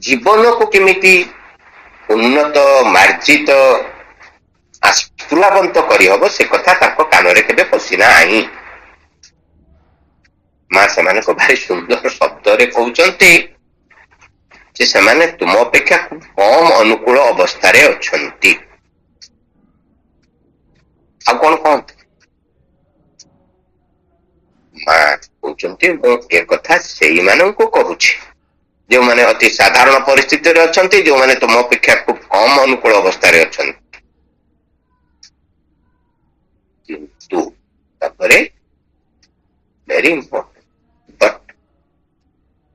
ଜୀବନକୁ କେମିତି ଉନ୍ନତ, ମାର୍ଜିତ, ସ୍ପୃହାବନ୍ତ କରିହବ ସେ କଥା ତାଙ୍କ କାନରେ କେବେ ପଶିନାହିଁ। ମା ସେମାନଙ୍କୁ ଭାରି ସୁନ୍ଦର ଶବ୍ଦରେ କହୁଛନ୍ତି ଯେ ସେମାନେ ତୁମ ଅପେକ୍ଷା ଖୁବ୍ କମ ଅନୁକୂଳ ଅବସ୍ଥାରେ ଅଛନ୍ତି। ଆଉ କଣ କହନ୍ତି? ମା କହୁଛନ୍ତି ମୁଁ ଏ କଥା ସେଇମାନଙ୍କୁ କହୁଛି ଯେଉଁମାନେ ଅତି ସାଧାରଣ ପରିସ୍ଥିତିରେ ଅଛନ୍ତି, ଯେଉଁମାନେ ତୁମ ଅପେକ୍ଷା ଖୁବ୍ କମ ଅନୁକୂଳ ଅବସ୍ଥାରେ ଅଛନ୍ତି। କିନ୍ତୁ ତାପରେ very important, but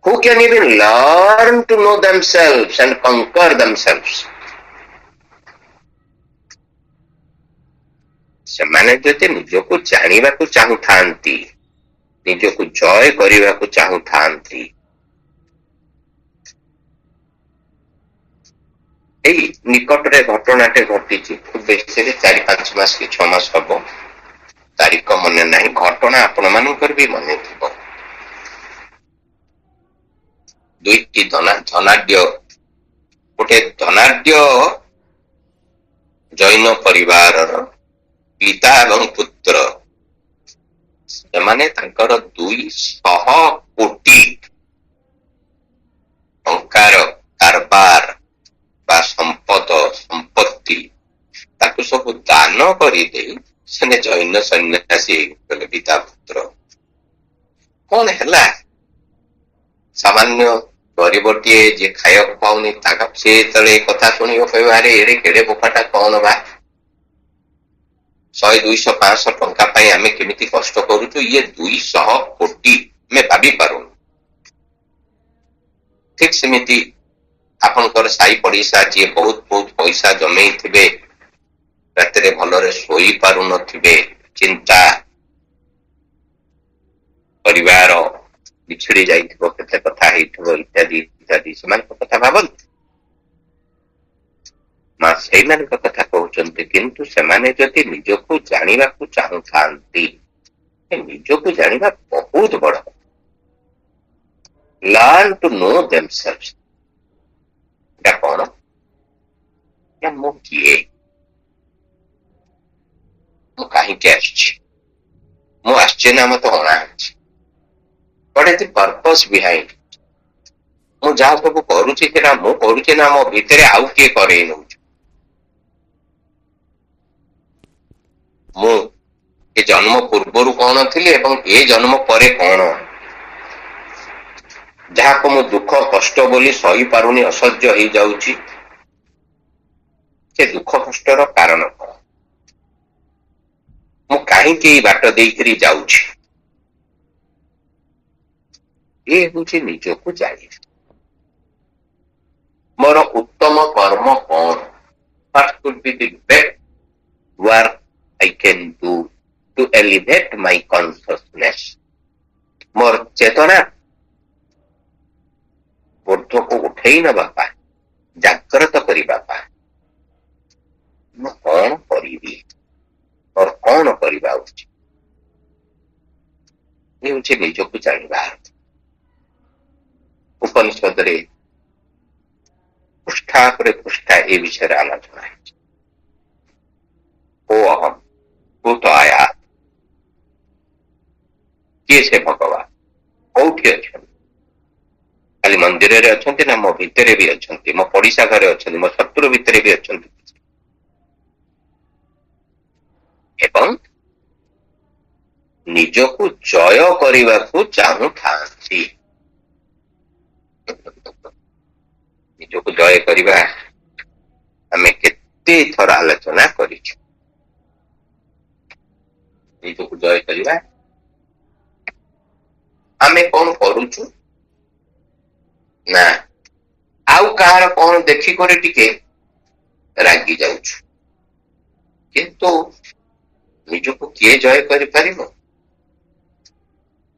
who can even learn to know themselves and conquer themselves? ସେମାନେ ଯଦି ନିଜକୁ ଜାଣିବାକୁ ଚାହୁଁଥାନ୍ତି, ନିଜକୁ ଜୟ କରିବାକୁ ଚାହୁଁଥାନ୍ତି, ଏଇ ନିକଟରେ ଘଟଣାଟେ ଘଟିଛି, ଖୁବ୍ ବେଶୀରେ 4-5 ମାସ କି 6 ମାସ ହବ, ତାରିଖ ମନେ ନାହିଁ, ଘଟଣା ଆପଣ ମାନଙ୍କର ବି ମନେ ଥିବ। ଦୁଇଟି ଧନାଢ୍ୟ, ଗୋଟେ ଧନାଢ୍ୟ ଜୈନ ପରିବାରର ପିତା ଏବଂ ପୁତ୍ର, ସେମାନେ ତାଙ୍କର 200 କୋଟି ଟଙ୍କାର କାରବାର ବା ସମ୍ପତ୍ତି ତାକୁ ସବୁ ଦାନ କରିଦେଇ ସେନେ ଜୈନ ସନ୍ନ୍ୟାସୀ ହେଇଗଲେ ପିତା ପୁତ୍ର। କଣ ହେଲା? ସାମାନ୍ୟ ଗରିବଟିଏ ଯିଏ ଖାଇବାକୁ ପାଉନି, ସେ ଯେତେବେଳେ ଏ କଥା ଶୁଣିବ କହିବ ଆରେ ଏଡେ କେଡେ ବୋକାଟା କଣ ବା, 100, 200, 500 ଟଙ୍କା ପାଇଁ ଆମେ କେମିତି କଷ୍ଟ କରୁଛୁ, ଇଏ 200 କୋଟି ଆମେ ଭାବି ପାରୁନୁ। ଠିକ ସେମିତି ଆପଣଙ୍କର ସାହି ପଡିଶା ଯିଏ ବହୁତ ବହୁତ ପଇସା ଜମେଇଥିବେ, ରାତିରେ ଭଲରେ ଶୋଇ ପାରୁନଥିବେ, ଚିନ୍ତା, ପରିବାର ବିଛିଡି ଯାଇଥିବ, କେତେ କଥା ହେଇଥିବ, ଇତ୍ୟାଦି ଇତ୍ୟାଦି, ସେମାନଙ୍କ କଥା ଭାବନ୍ତୁ। ମା ସେଇମାନଙ୍କ କଥା କହୁଛନ୍ତି, କିନ୍ତୁ ସେମାନେ ଯଦି ନିଜକୁ ଜାଣିବାକୁ ଚାହୁଁଥାନ୍ତି, ନିଜକୁ ଜାଣିବା ବହୁତ ବଡ, learn to know themselves। এটা କଣ? ମୁଁ କିଏ, ମୁଁ କାହିଁକି ଆସିଛି, ମୁଁ ଆସିଛି ନା ମତେ ଅଣାହେଇଛି, what is the purpose behind? ମୁଁ ଯାହା ସବୁ କରୁଛି ସେଟା ମୁଁ କରୁଛି ନା ମୋ ଭିତରେ ଆଉ କିଏ କରେଇ ନଉଛି? ମୁଁ ଏ ଜନ୍ମ ପୂର୍ବରୁ କଣ ଥିଲି ଏବଂ ଏ ଜନ୍ମ ପରେ କଣ, ଯାହାକୁ ମୁଁ ଦୁଃଖ କଷ୍ଟ ବୋଲି ସହିପାରୁନି, ଅସହ୍ୟ ହେଇଯାଉଛି, ସେ ଦୁଃଖ କଷ୍ଟର କାରଣ କଣ? ମୁଁ କାହିଁକି ଏଇ ବାଟ ଦେଇକରି ଯାଉଛି? ଏ ହେଉଛି ନିଜକୁ ଜାଣିବା। ମୋର ଉତ୍ତମ କର୍ମ କଣ? What could be the best work I can do to elevate my consciousness? ମୋର ଚେତନା ঊର୍ଦ୍ଧ୍ୱକୁ ଉଠେଇ ନେବା ପାଇଁ, ଜାଗ୍ରତ କରିବା ପାଇଁ ମୁଁ କଣ କରିବି, ମୋର କଣ କରିବା ଉଚିତ? ଏ ହେଉଛି ନିଜକୁ ଜାଣିବା। ଉପନିଷଦରେ ପୃଷ୍ଠା ପରେ ପୃଷ୍ଠା ଏ ବିଷୟରେ ଆଲୋଚନା ହେଇଛି। ଓ ଅହମ କୁତ ଆୟା, କିଏ ସେ ଭଗବାନ, କୋଉଠି ଅଛନ୍ତି? ଖାଲି ମନ୍ଦିରରେ ଅଛନ୍ତି ନା ମୋ ଭିତରେ ବି ଅଛନ୍ତି, ମୋ ପଡିଶା ଘରେ ଅଛନ୍ତି, ମୋ ଶତ୍ରୁ ଭିତରେ ବି ଅଛନ୍ତି, ଏବଂ ନିଜକୁ ଜୟ କରିବାକୁ ଚାହୁଁଥାନ୍ତି। ନିଜକୁ ଜୟ କରିବା ଆମେ କେତେ ଥର ଆଲୋଚନା କରିଛୁ। ନିଜକୁ ଜୟ କରିବା ଆମେ କଣ କରୁଛୁ ନା ଆଉ କାହାର କଣ ଦେଖିକରି ଟିକେ ରାଗି ଯାଉଛୁ, କିନ୍ତୁ ନିଜକୁ କିଏ ଜୟ କରିପାରିବ?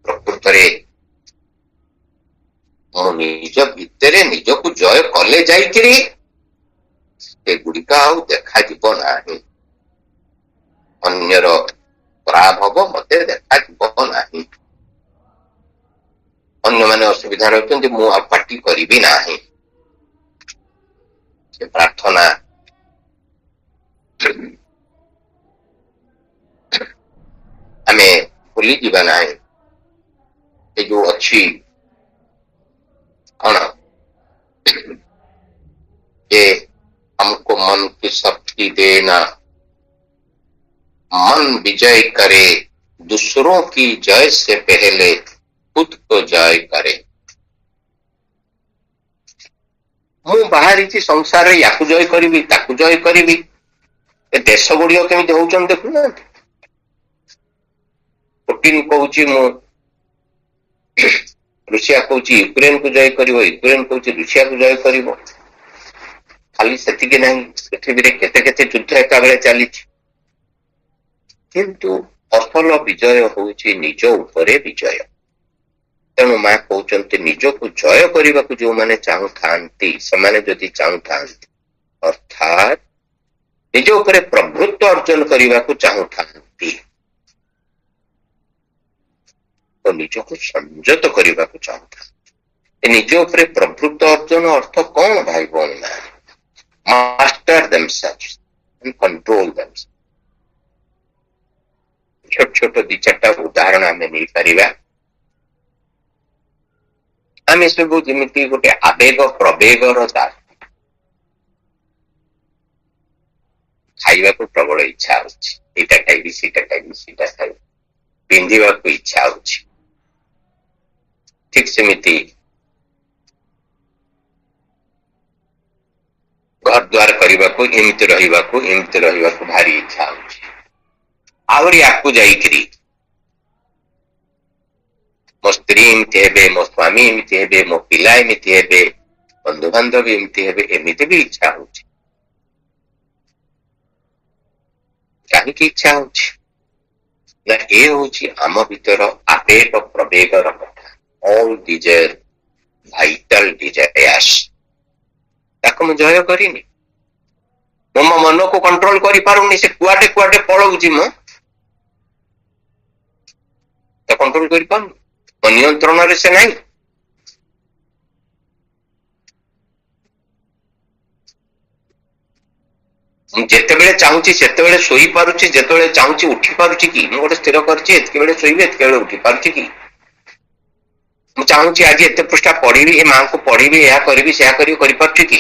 ପ୍ରକୃତରେ ମୁଁ ନିଜ ଭିତରେ ନିଜକୁ ଜୟ କଲେ ଯାଇକିରି ସେଗୁଡିକ ଆଉ ଦେଖାଯିବ ନାହିଁ। ଅନ୍ୟର ପରାଭବ ମତେ ଦେଖାଯିବ ନାହିଁ। ଅନ୍ୟମାନେ ଅସୁବିଧା ରହୁଛନ୍ତି, ମୁଁ ଆଉ ପାଟି କରିବି ନାହିଁ। ସେ ପ୍ରାର୍ଥନା ଆମେ ଭୁଲି ଯିବା ନାହିଁ। ଏ ଯୋଉ ଅଛି कौन ये हमको मन की शक्ति देना, मन विजय करे, दूसरों की जय से पहले खुद को जय करे। ମୁଁ ବାହାରିଛି ସଂସାରରେ ୟାକୁ ଜୟ କରିବି, ତାକୁ ଜୟ କରିବି। ଏ ଦେଶ ଗୁଡିକ କେମିତି ହଉଛନ୍ତି ଦେଖୁନାହାନ୍ତି। ପୁଟିନ କହୁଛି ମୁଁ, ରୁଷିଆ କହୁଛି ୟୁକ୍ରେନକୁ ଜୟ କରିବ, ୟୁକ୍ରେନ କହୁଛି ରୁଷିଆକୁ ଜୟ କରିବ। ଖାଲି ସେତିକି ନାହିଁ, ପୃଥିବୀରେ କେତେ କେତେ ଯୁଦ୍ଧ ଏକାବେଳେ ଚାଲିଛି। କିନ୍ତୁ ଅସଲ ବିଜୟ ହଉଛି ନିଜ ଉପରେ ବିଜୟ। ତେଣୁ ମା କହୁଛନ୍ତି ନିଜକୁ ଜୟ କରିବାକୁ ଯୋଉମାନେ ଚାହୁଁଥାନ୍ତି, ସେମାନେ ଯଦି ଚାହୁଁଥାନ୍ତି ଅର୍ଥାତ୍ ନିଜ ଉପରେ ପ୍ରଭୁତ୍ୱ ଅର୍ଜନ କରିବାକୁ ଚାହୁଁଥାନ୍ତି, ତ ନିଜକୁ ସଂଯତ କରିବାକୁ ଚାହୁଁଥାନ୍ତି। ନିଜ ଉପରେ ପ୍ରଭୁତ୍ୱ ଅର୍ଜନ ଅର୍ଥ କଣ ଭାଇ ଭଉଣୀ? Master themselves and control themselves। ଛୋଟ ଛୋଟ ଦି ଚାରିଟା ଉଦାହରଣ ଆମେ ନେଇପାରିବା। ଆମେ ସବୁ ଯେମିତି ଗୋଟେ ଆବେଗ ପ୍ରବେଗର ଦାସ। ଖାଇବାକୁ ପ୍ରବଳ ଇଚ୍ଛା ହଉଛି, ଏଇଟା ଖାଇବି, ସେଇଟା ଖାଇବି, ସେଇଟା ଖାଇବି। ପିନ୍ଧିବାକୁ ଇଚ୍ଛା ହଉଛି। ଠିକ ସେମିତି ଘର ଦ୍ୱାର କରିବାକୁ, ଏମିତି ରହିବାକୁ ଭାରି ଇଚ୍ଛା ହଉଛି। ଆହୁରି ଆକୁ ଯାଇକିରି ମୋ ସ୍ତ୍ରୀ ଏମିତି ହେବେ, ମୋ ସ୍ୱାମୀ ଏମିତି ହେବେ, ମୋ ପିଲା ଏମିତି ହେବେ, ବନ୍ଧୁବାନ୍ଧବ ଏମିତି ହେବେ, ଏମିତି ବି ଇଚ୍ଛା ହଉଛି। କାହିଁକି ଇଚ୍ଛା ହଉଛି? ନା ଏ ହଉଛି ଆମ ଭିତର ଆବେଗ ପ୍ରବେଗର କଥା। ଅଲ୍ ଡିଜାୟାର, ଭାଇଟାଲ ଡିଜାୟାର୍ସ, ତାକୁ ମୁଁ ଜୟ କରିନି। ମୁଁ ମୋ ମନକୁ କଣ୍ଟ୍ରୋଲ କରିପାରୁନି, ସେ କୁଆଡେ କୁଆଡେ ପଳଉଛି, ମୁଁ ତ କଣ୍ଟ୍ରୋଲ କରିପାରୁନି, ମୋ ନିୟନ୍ତ୍ରଣରେ ସେ ନାହିଁ। ମୁଁ ଯେତେବେଳେ ଚାହୁଁଛି ସେତେବେଳେ ଶୋଇପାରୁଛି, ଯେତେବେଳେ ଚାହୁଁଛି ଉଠି ପାରୁଛି କି? ମୁଁ ଗୋଟେ ସ୍ଥିର କରିଛି ଏତିକି ବେଳେ ଶୋଇବି, ଏତିକି ବେଳେ ଉଠି ପାରୁଛି କି? ମୁଁ ଚାହୁଁଛି ଆଜି ଏତେ ପୃଷ୍ଠା ପଢିବି, ଏ ମାଙ୍କୁ ପଢିବି, ଏହା କରିବି, ସେୟା କରିବି, କରିପାରୁଛି କି?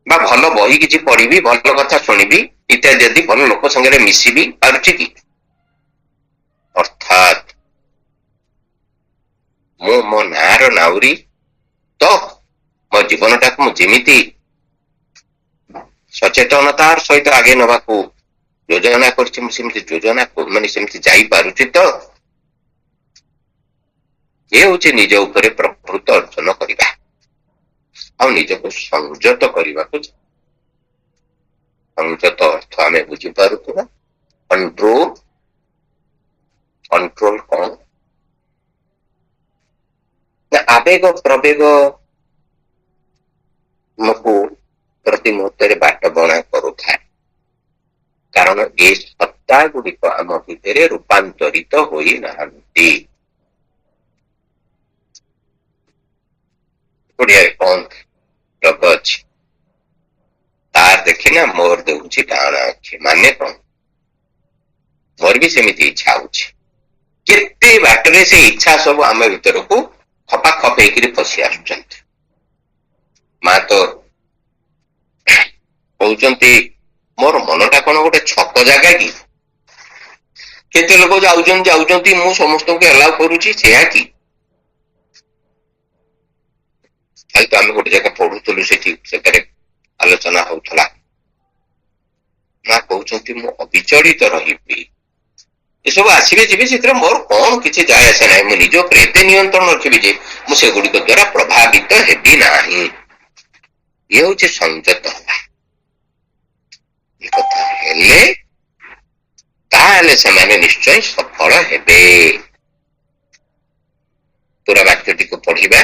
ବା ଭଲ ବହି କିଛି ପଢିବି, ଭଲ କଥା ଶୁଣିବି, ଇତ୍ୟାଦି ଯଦି ଭଲ ଲୋକ ସାଙ୍ଗରେ ମିଶିବି ପାରୁଛି କି? ଅର୍ଥାତ୍ ମୁଁ ମୋ ନାଁର ନାଉରୀ ତ ମୋ ଜୀବନଟାକୁ ମୁଁ ଯେମିତି ସଚେତନତାର ସହିତ ଆଗେଇ ନେବାକୁ ଯୋଜନା କରିଛି, ମୁଁ ସେମିତି ଯୋଜନା ମାନେ ସେମିତି ଯାଇପାରୁଛି ତ? ଏ ହଉଛି ନିଜ ଉପରେ ପ୍ରଭୁତ୍ୱ ଅର୍ଜନ କରିବା ଆଉ ନିଜକୁ ସଂଯତ କରିବାକୁ। ସଂଯତ ଅର୍ଥ ଆମେ ବୁଝିପାରୁଥିବା କଣ୍ଟ୍ରୋଲ। କଣ୍ଟ୍ରୋଲ କଣ? ନା ଆବେଗ ପ୍ରବେଗ ଆମକୁ ପ୍ରତି ମୁହୂର୍ତ୍ତରେ ବାଟ ବଣା କରୁଥାଏ, କାରଣ ଏ ସତ୍ତା ଗୁଡିକ ଆମ ଭିତରେ ରୂପାନ୍ତରିତ ହୋଇନାହାନ୍ତି। ଓଡ଼ିଆରେ କହନ୍ତି ରୋଗ ଅଛି, ତାର ଦେଖିନା ମୋର ଦେଉଛି ଡାହାଣ ଆଖି। ମାନେ କଣ? ମୋର ବି ସେମିତି ଇଚ୍ଛା ହଉଛି। କେତେ ବାଟରେ ସେ ଇଚ୍ଛା ସବୁ ଆମ ଭିତରକୁ ଖପା ଖପ ହେଇକିରି ପଶି ଆସୁଛନ୍ତି। ମା ତ କହୁଛନ୍ତି ମୋର ମନଟା କଣ ଗୋଟେ ଛକ ଜାଗା କି? କେତେ ଲୋକ ଯାଉଛନ୍ତି ମୁଁ ସମସ୍ତଙ୍କୁ ଆଲାଉ କରୁଛି, ସେୟା କି? କାଲି ତ ଆମେ ଗୋଟେ ଜାଗା ପଢୁଥିଲୁ, ସେଠାରେ ଆଲୋଚନା ହଉଥିଲା। ମା କହୁଛନ୍ତି ମୁଁ ଅବିଚଳିତ ରହିବି, ଏସବୁ ଆସିବେ ଯିବେ, ସେଥିରେ ମୋର କଣ କିଛି ଯାଏ ଆସେ ନାହିଁ। ମୁଁ ନିଜ ଉପରେ ଏତେ ନିୟନ୍ତ୍ରଣ ରଖିବି ଯେ ମୁଁ ସେଗୁଡିକ ଦ୍ଵାରା ପ୍ରଭାବିତ ହେବି ନାହିଁ। ଇଏ ହଉଛି ସଂଯତ ହବା। ଏ କଥା ହେଲେ ତାହେଲେ ସେମାନେ ନିଶ୍ଚୟ ସଫଳ ହେବେ। ପୁରା ବାକ୍ୟଟିକୁ ପଢିବା।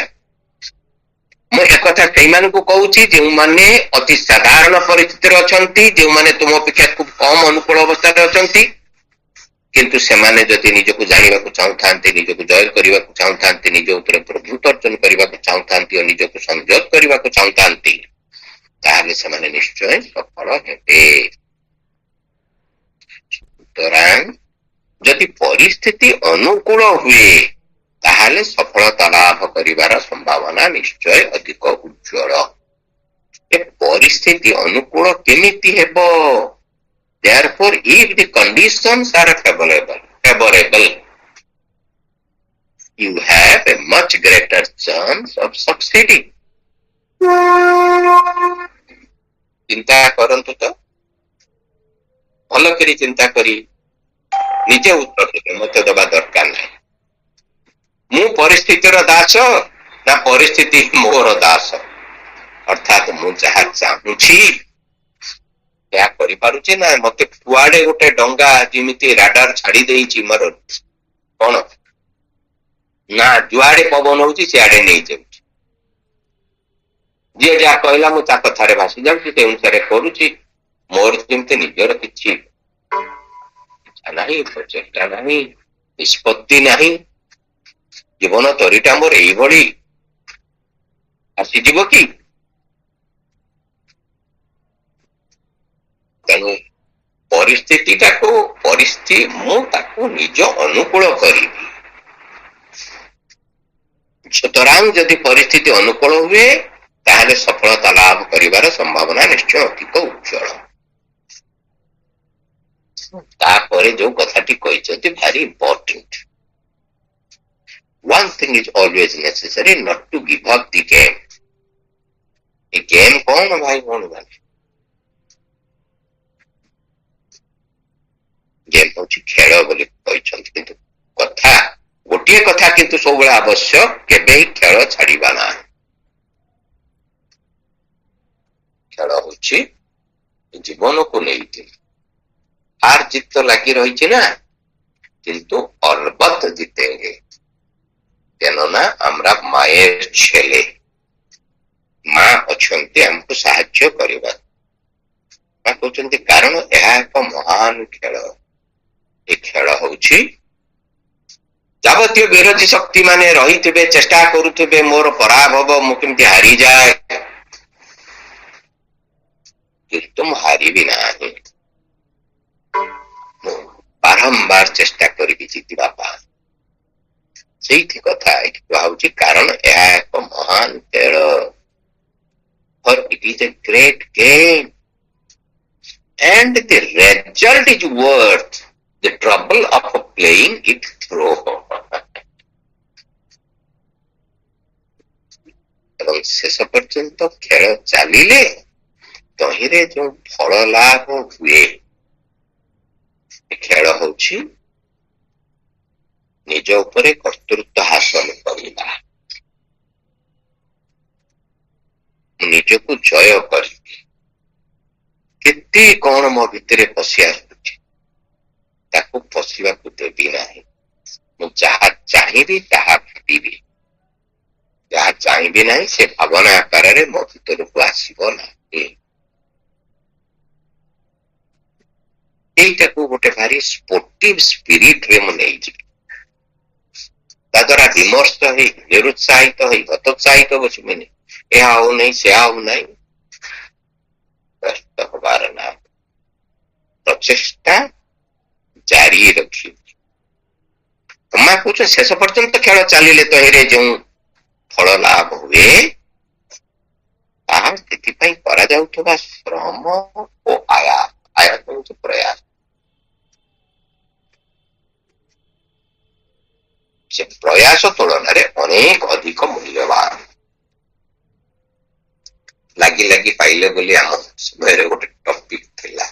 ମୁଁ ଏକଥା ସେଇମାନଙ୍କୁ କହୁଛି ଯେଉଁମାନେ ଅତି ସାଧାରଣ ପରିସ୍ଥିତିରେ ଅଛନ୍ତି, ଯେଉଁମାନେ ତୁମ ଅପେକ୍ଷା ଖୁବ କମ ଅନୁକୂଳ ଅବସ୍ଥାରେ ଅଛନ୍ତି, କିନ୍ତୁ ସେମାନେ ଯଦି ନିଜକୁ ଜାଣିବାକୁ ଚାହୁଁଥାନ୍ତି, ନିଜକୁ ଜୟ କରିବାକୁ ଚାହୁଁଥାନ୍ତି, ନିଜ ଉପରେ ପ୍ରଭୁତ୍ୱ ଅର୍ଜନ କରିବାକୁ ଚାହୁଁଥାନ୍ତି ଓ ନିଜକୁ ସଂଯୋଗ କରିବାକୁ ଚାହୁଁଥାନ୍ତି, ତାହେଲେ ସେମାନେ ନିଶ୍ଚୟ ସଫଳ ହେବେ। ସୁତରାଂ ଯଦି ପରିସ୍ଥିତି ଅନୁକୂଳ ହୁଏ ତାହେଲେ ସଫଳତା ଲାଭ କରିବାର ସମ୍ଭାବନା ନିଶ୍ଚୟ ଅଧିକ ଉଜ୍ଜଳ। ଏ ପରିସ୍ଥିତି ଅନୁକୂଳ କେମିତି ହେବ? Therefore, if the conditions are favorable, you have a much greater chance of succeeding. ଚିନ୍ତା କରନ୍ତୁ ତ, ଭଲ କରି ଚିନ୍ତା କରି ନିଜେ ଉତ୍ତର ଦେବେ, ମତେ ଦେବା ଦରକାର ନାହିଁ। ମୁଁ ପରିସ୍ଥିତିର ଦାସ ନା ପରିସ୍ଥିତି ମୋର ଦାସ? ଅର୍ଥାତ ମୁଁ ଯାହା ଚାହୁଁଛି ଏହା କରିପାରୁଛି ନା ମତେ କୁଆଡେ ଗୋଟେ ଡଙ୍ଗା ଯେମିତି ରାଡାର ଛାଡି ଦେଇଛି ମୋର କଣ ନା ଯୁଆଡେ ପବନ ହଉଛି ସିଆଡେ ନେଇଯାଉଛି। ଯିଏ ଯାହା କହିଲା ମୁଁ ତା କଥାରେ ଭାସି ଯାଉଛି, ସେ ଅନୁସାରେ କରୁଛି। ମୋର ଯେମିତି ନିଜର କିଛି ଇଚ୍ଛା ନାହିଁ, ପ୍ରଚେଷ୍ଟା ନାହିଁ, ନିଷ୍ପତ୍ତି ନାହିଁ। ଜୀବନ ତରିଟା ମୋର ଏଇଭଳି ଆସିଯିବ କି? ତେଣୁ ମୁଁ ତାକୁ ନିଜ ଅନୁକୂଳ କରିବି। ସୁତରାଂ ଯଦି ପରିସ୍ଥିତି ଅନୁକୂଳ ହୁଏ ତାହେଲେ ସଫଳତା ଲାଭ କରିବାର ସମ୍ଭାବନା ନିଶ୍ଚୟ ଅଧିକ ଉଜ୍ଜଳ। ତାପରେ ଯୋଉ କଥାଟି କହିଛନ୍ତି ଭାରି important, one thing is always necessary, not to give up the game. A game କଣ ଭାଇ ଭଉଣୀ ମାନେ? ଗେମ୍ ହଉଛି ଖେଳ ବୋଲି କହିଛନ୍ତି, କିନ୍ତୁ ଗୋଟିଏ କଥା କିନ୍ତୁ ସବୁବେଳେ ଆବଶ୍ୟକ, କେବେ ଖେଳ ଛାଡିବା ନାହିଁ। ଖେଳ ହଉଛି ଜୀବନକୁ ନେଇକି ହାର ଜିତ ଲାଗି ରହିଛି ନା, কিন্তু অলবৎ জিতেঙ্গে, কেননা আমরা মায়ের ছেলে, মা অଛନ୍ତି ଆମକୁ ସାହାଯ୍ୟ କରିବା। ମା କହୁଛନ୍ତି କାରଣ ଏହା ଏକ ମହାନ ଖେଳ। ଏ ଖେଳ ହଉଛି ଯାବତୀୟ ବିରୋଧୀ ଶକ୍ତି ମାନେ ରହିଥିବେ, ଚେଷ୍ଟା କରୁଥିବେ ମୋର ପରାଭବ, ମୁଁ କେମିତି ହାରିଯାଏ, କିନ୍ତୁ ମୁଁ ହାରିବି ନାହିଁ। ମୁଁ ବାରମ୍ବାର ଚେଷ୍ଟା କରିବି ଜିତିବା ପାଇଁ। ସେଇଠି କଥା ଏଠି କୁହା ହଉଛି କାରଣ ଏହା ଏକ ମହାନ ଖେଳ। For it is a great game and the result is worth the trouble of playing it through. ଏବଂ ଶେଷ ପର୍ଯ୍ୟନ୍ତ ଖେଳ ଚାଲିଲେ ତହିଁରେ ଯୋଉ ଫଳ ଲାଭ ହୁଏ, ଖେଳ ହଉଛି ନିଜ ଉପରେ କର୍ତ୍ତୃତ୍ୱ ହାସଲ କରିବା, ନିଜକୁ ଜୟ କରିବି। କେତେ କଣ ମୋ ଭିତରେ ପଶି ଆସୁଛି ତାକୁ ପଶିବାକୁ ଦେବି ନାହିଁ। ମୁଁ ଯାହା ଚାହିଁବି ତାହା ଭାବିବି, ଯାହା ଚାହିଁବି ନାହିଁ ସେ ଭାବନା ଆକାରରେ ମୋ ଭିତରକୁ ଆସିବ ନାହିଁ। এইটাକୁ ଗୋଟେ ଭାରି ସ୍ପୋର୍ଟିଭ ସ୍ପିରିଟ ରେ ମୁଁ ନେଇଯିବି। ତା ଦ୍ୱାରା ବିମର୍ଷ ହେଇ ନିରୁତ୍ସାହିତ ହେଇ ହତୋତ୍ସାହିତ ବସିବିନି, ଏହା ହଉନାହିଁ ସେ ହଉନାହିଁ, ବ୍ୟସ୍ତ ହବାର ନା, ପ୍ରଚେଷ୍ଟା ଜାରି ରଖିବି। ତମେ କହୁଛ ଶେଷ ପର୍ଯ୍ୟନ୍ତ ଖେଳ ଚାଲିଲେ ତହିଁରେ ଯେଉଁ ଫଳ ଲାଭ ହୁଏ ତାହା ସେଥିପାଇଁ କରାଯାଉଥିବା ଶ୍ରମ ଓ ଆୟାସ, ଆୟାସ ହେଉଛି ପ୍ରୟାସ, ସେ ପ୍ରୟାସ ତୁଳନାରେ ଅନେକ ଅଧିକ ମୂଲ୍ୟବାନ। ଲାଗି ଲାଗି ପାଇଲେ ବୋଲି ଆମ ସମୟରେ ଗୋଟେ ଟପିକ ଥିଲା,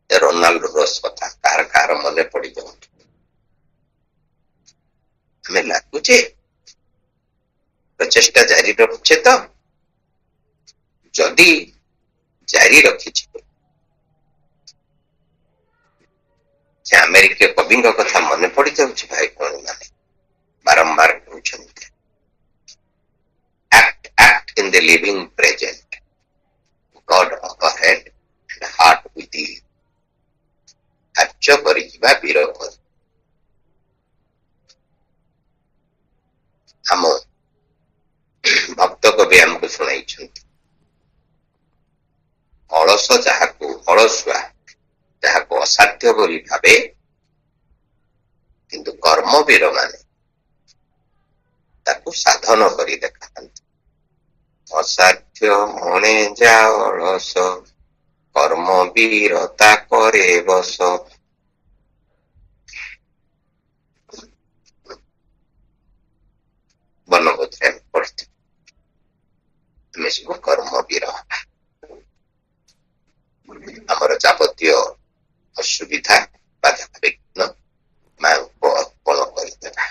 ରୋନାଲ୍ଡୋ ରୋସ୍ କଥା, କାହାର କାହାର ମନେ ପଡିଯାଉଛି। ଆମେ ଲାଗୁଛେ ପ୍ରଚେଷ୍ଟା ଜାରି ରଖୁଛେ ତ, ଯଦି ଜାରି ରଖିଯିବେ, ସେ ଆମେରିକୀୟ କବିଙ୍କ କଥା ମନେ ପଡିଯାଉଛି ଭାଇ ଭଉଣୀ ମାନେ, ବାରମ୍ବାର କହୁଛନ୍ତି act in the living present, God overhead and heart within, କାର୍ଯ୍ୟ କରିଯିବା ବୀର କରି। ଆମ ଭକ୍ତ କବି ଆମକୁ ଶୁଣାଇଛନ୍ତି, ଅଳସ ଯାହାକୁ, ଅଳସୁଆ ଯାହାକୁ ଅସାଧ୍ୟ ବୋଲି ଭାବେ, କିନ୍ତୁ କର୍ମବୀର ମାନେ ତାକୁ ସାଧନ କରି ଦେଖାନ୍ତି। ଅସାଧ୍ୟ ମଣେ ଯା ଅଳସ, କର୍ମବୀରତା କରେ ବସ। ବନବୋଧରେ ଆମେ ପଢିଥିଲୁ, ଆମେ ସବୁ କର୍ମବୀର ହବା, ଆମର ଯାବତୀୟ ଅସୁବିଧା ବାଧାବିଘ୍ନ ମାଙ୍କୁ ଅର୍ପଣ କରିଦେବା,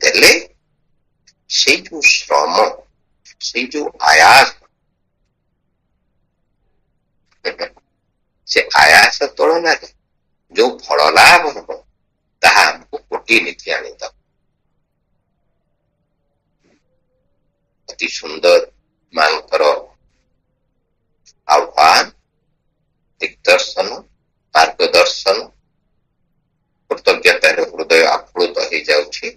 ଦେଲେ ସେଇ ଯୋଉ ଶ୍ରମ, ସେଇ ଯୋଉ ଆୟାସ, ସେ ଆୟାସ ତୁଳନାରେ ଯୋଉ ଫଳ ଲାଭ ହବ ତାହା ଆମକୁ କୋଟି ନୀତି ଆଣିଦବ। ଅତି ସୁନ୍ଦର ମାଙ୍କର ଆହ୍ୱାନ, ଦିଗ୍ଦର୍ଶନ, ମାର୍ଗଦର୍ଶନ, କୃତଜ୍ଞତାରେ ହୃଦୟ ଆପ୍ଲୁତ ହେଇଯାଉଛି।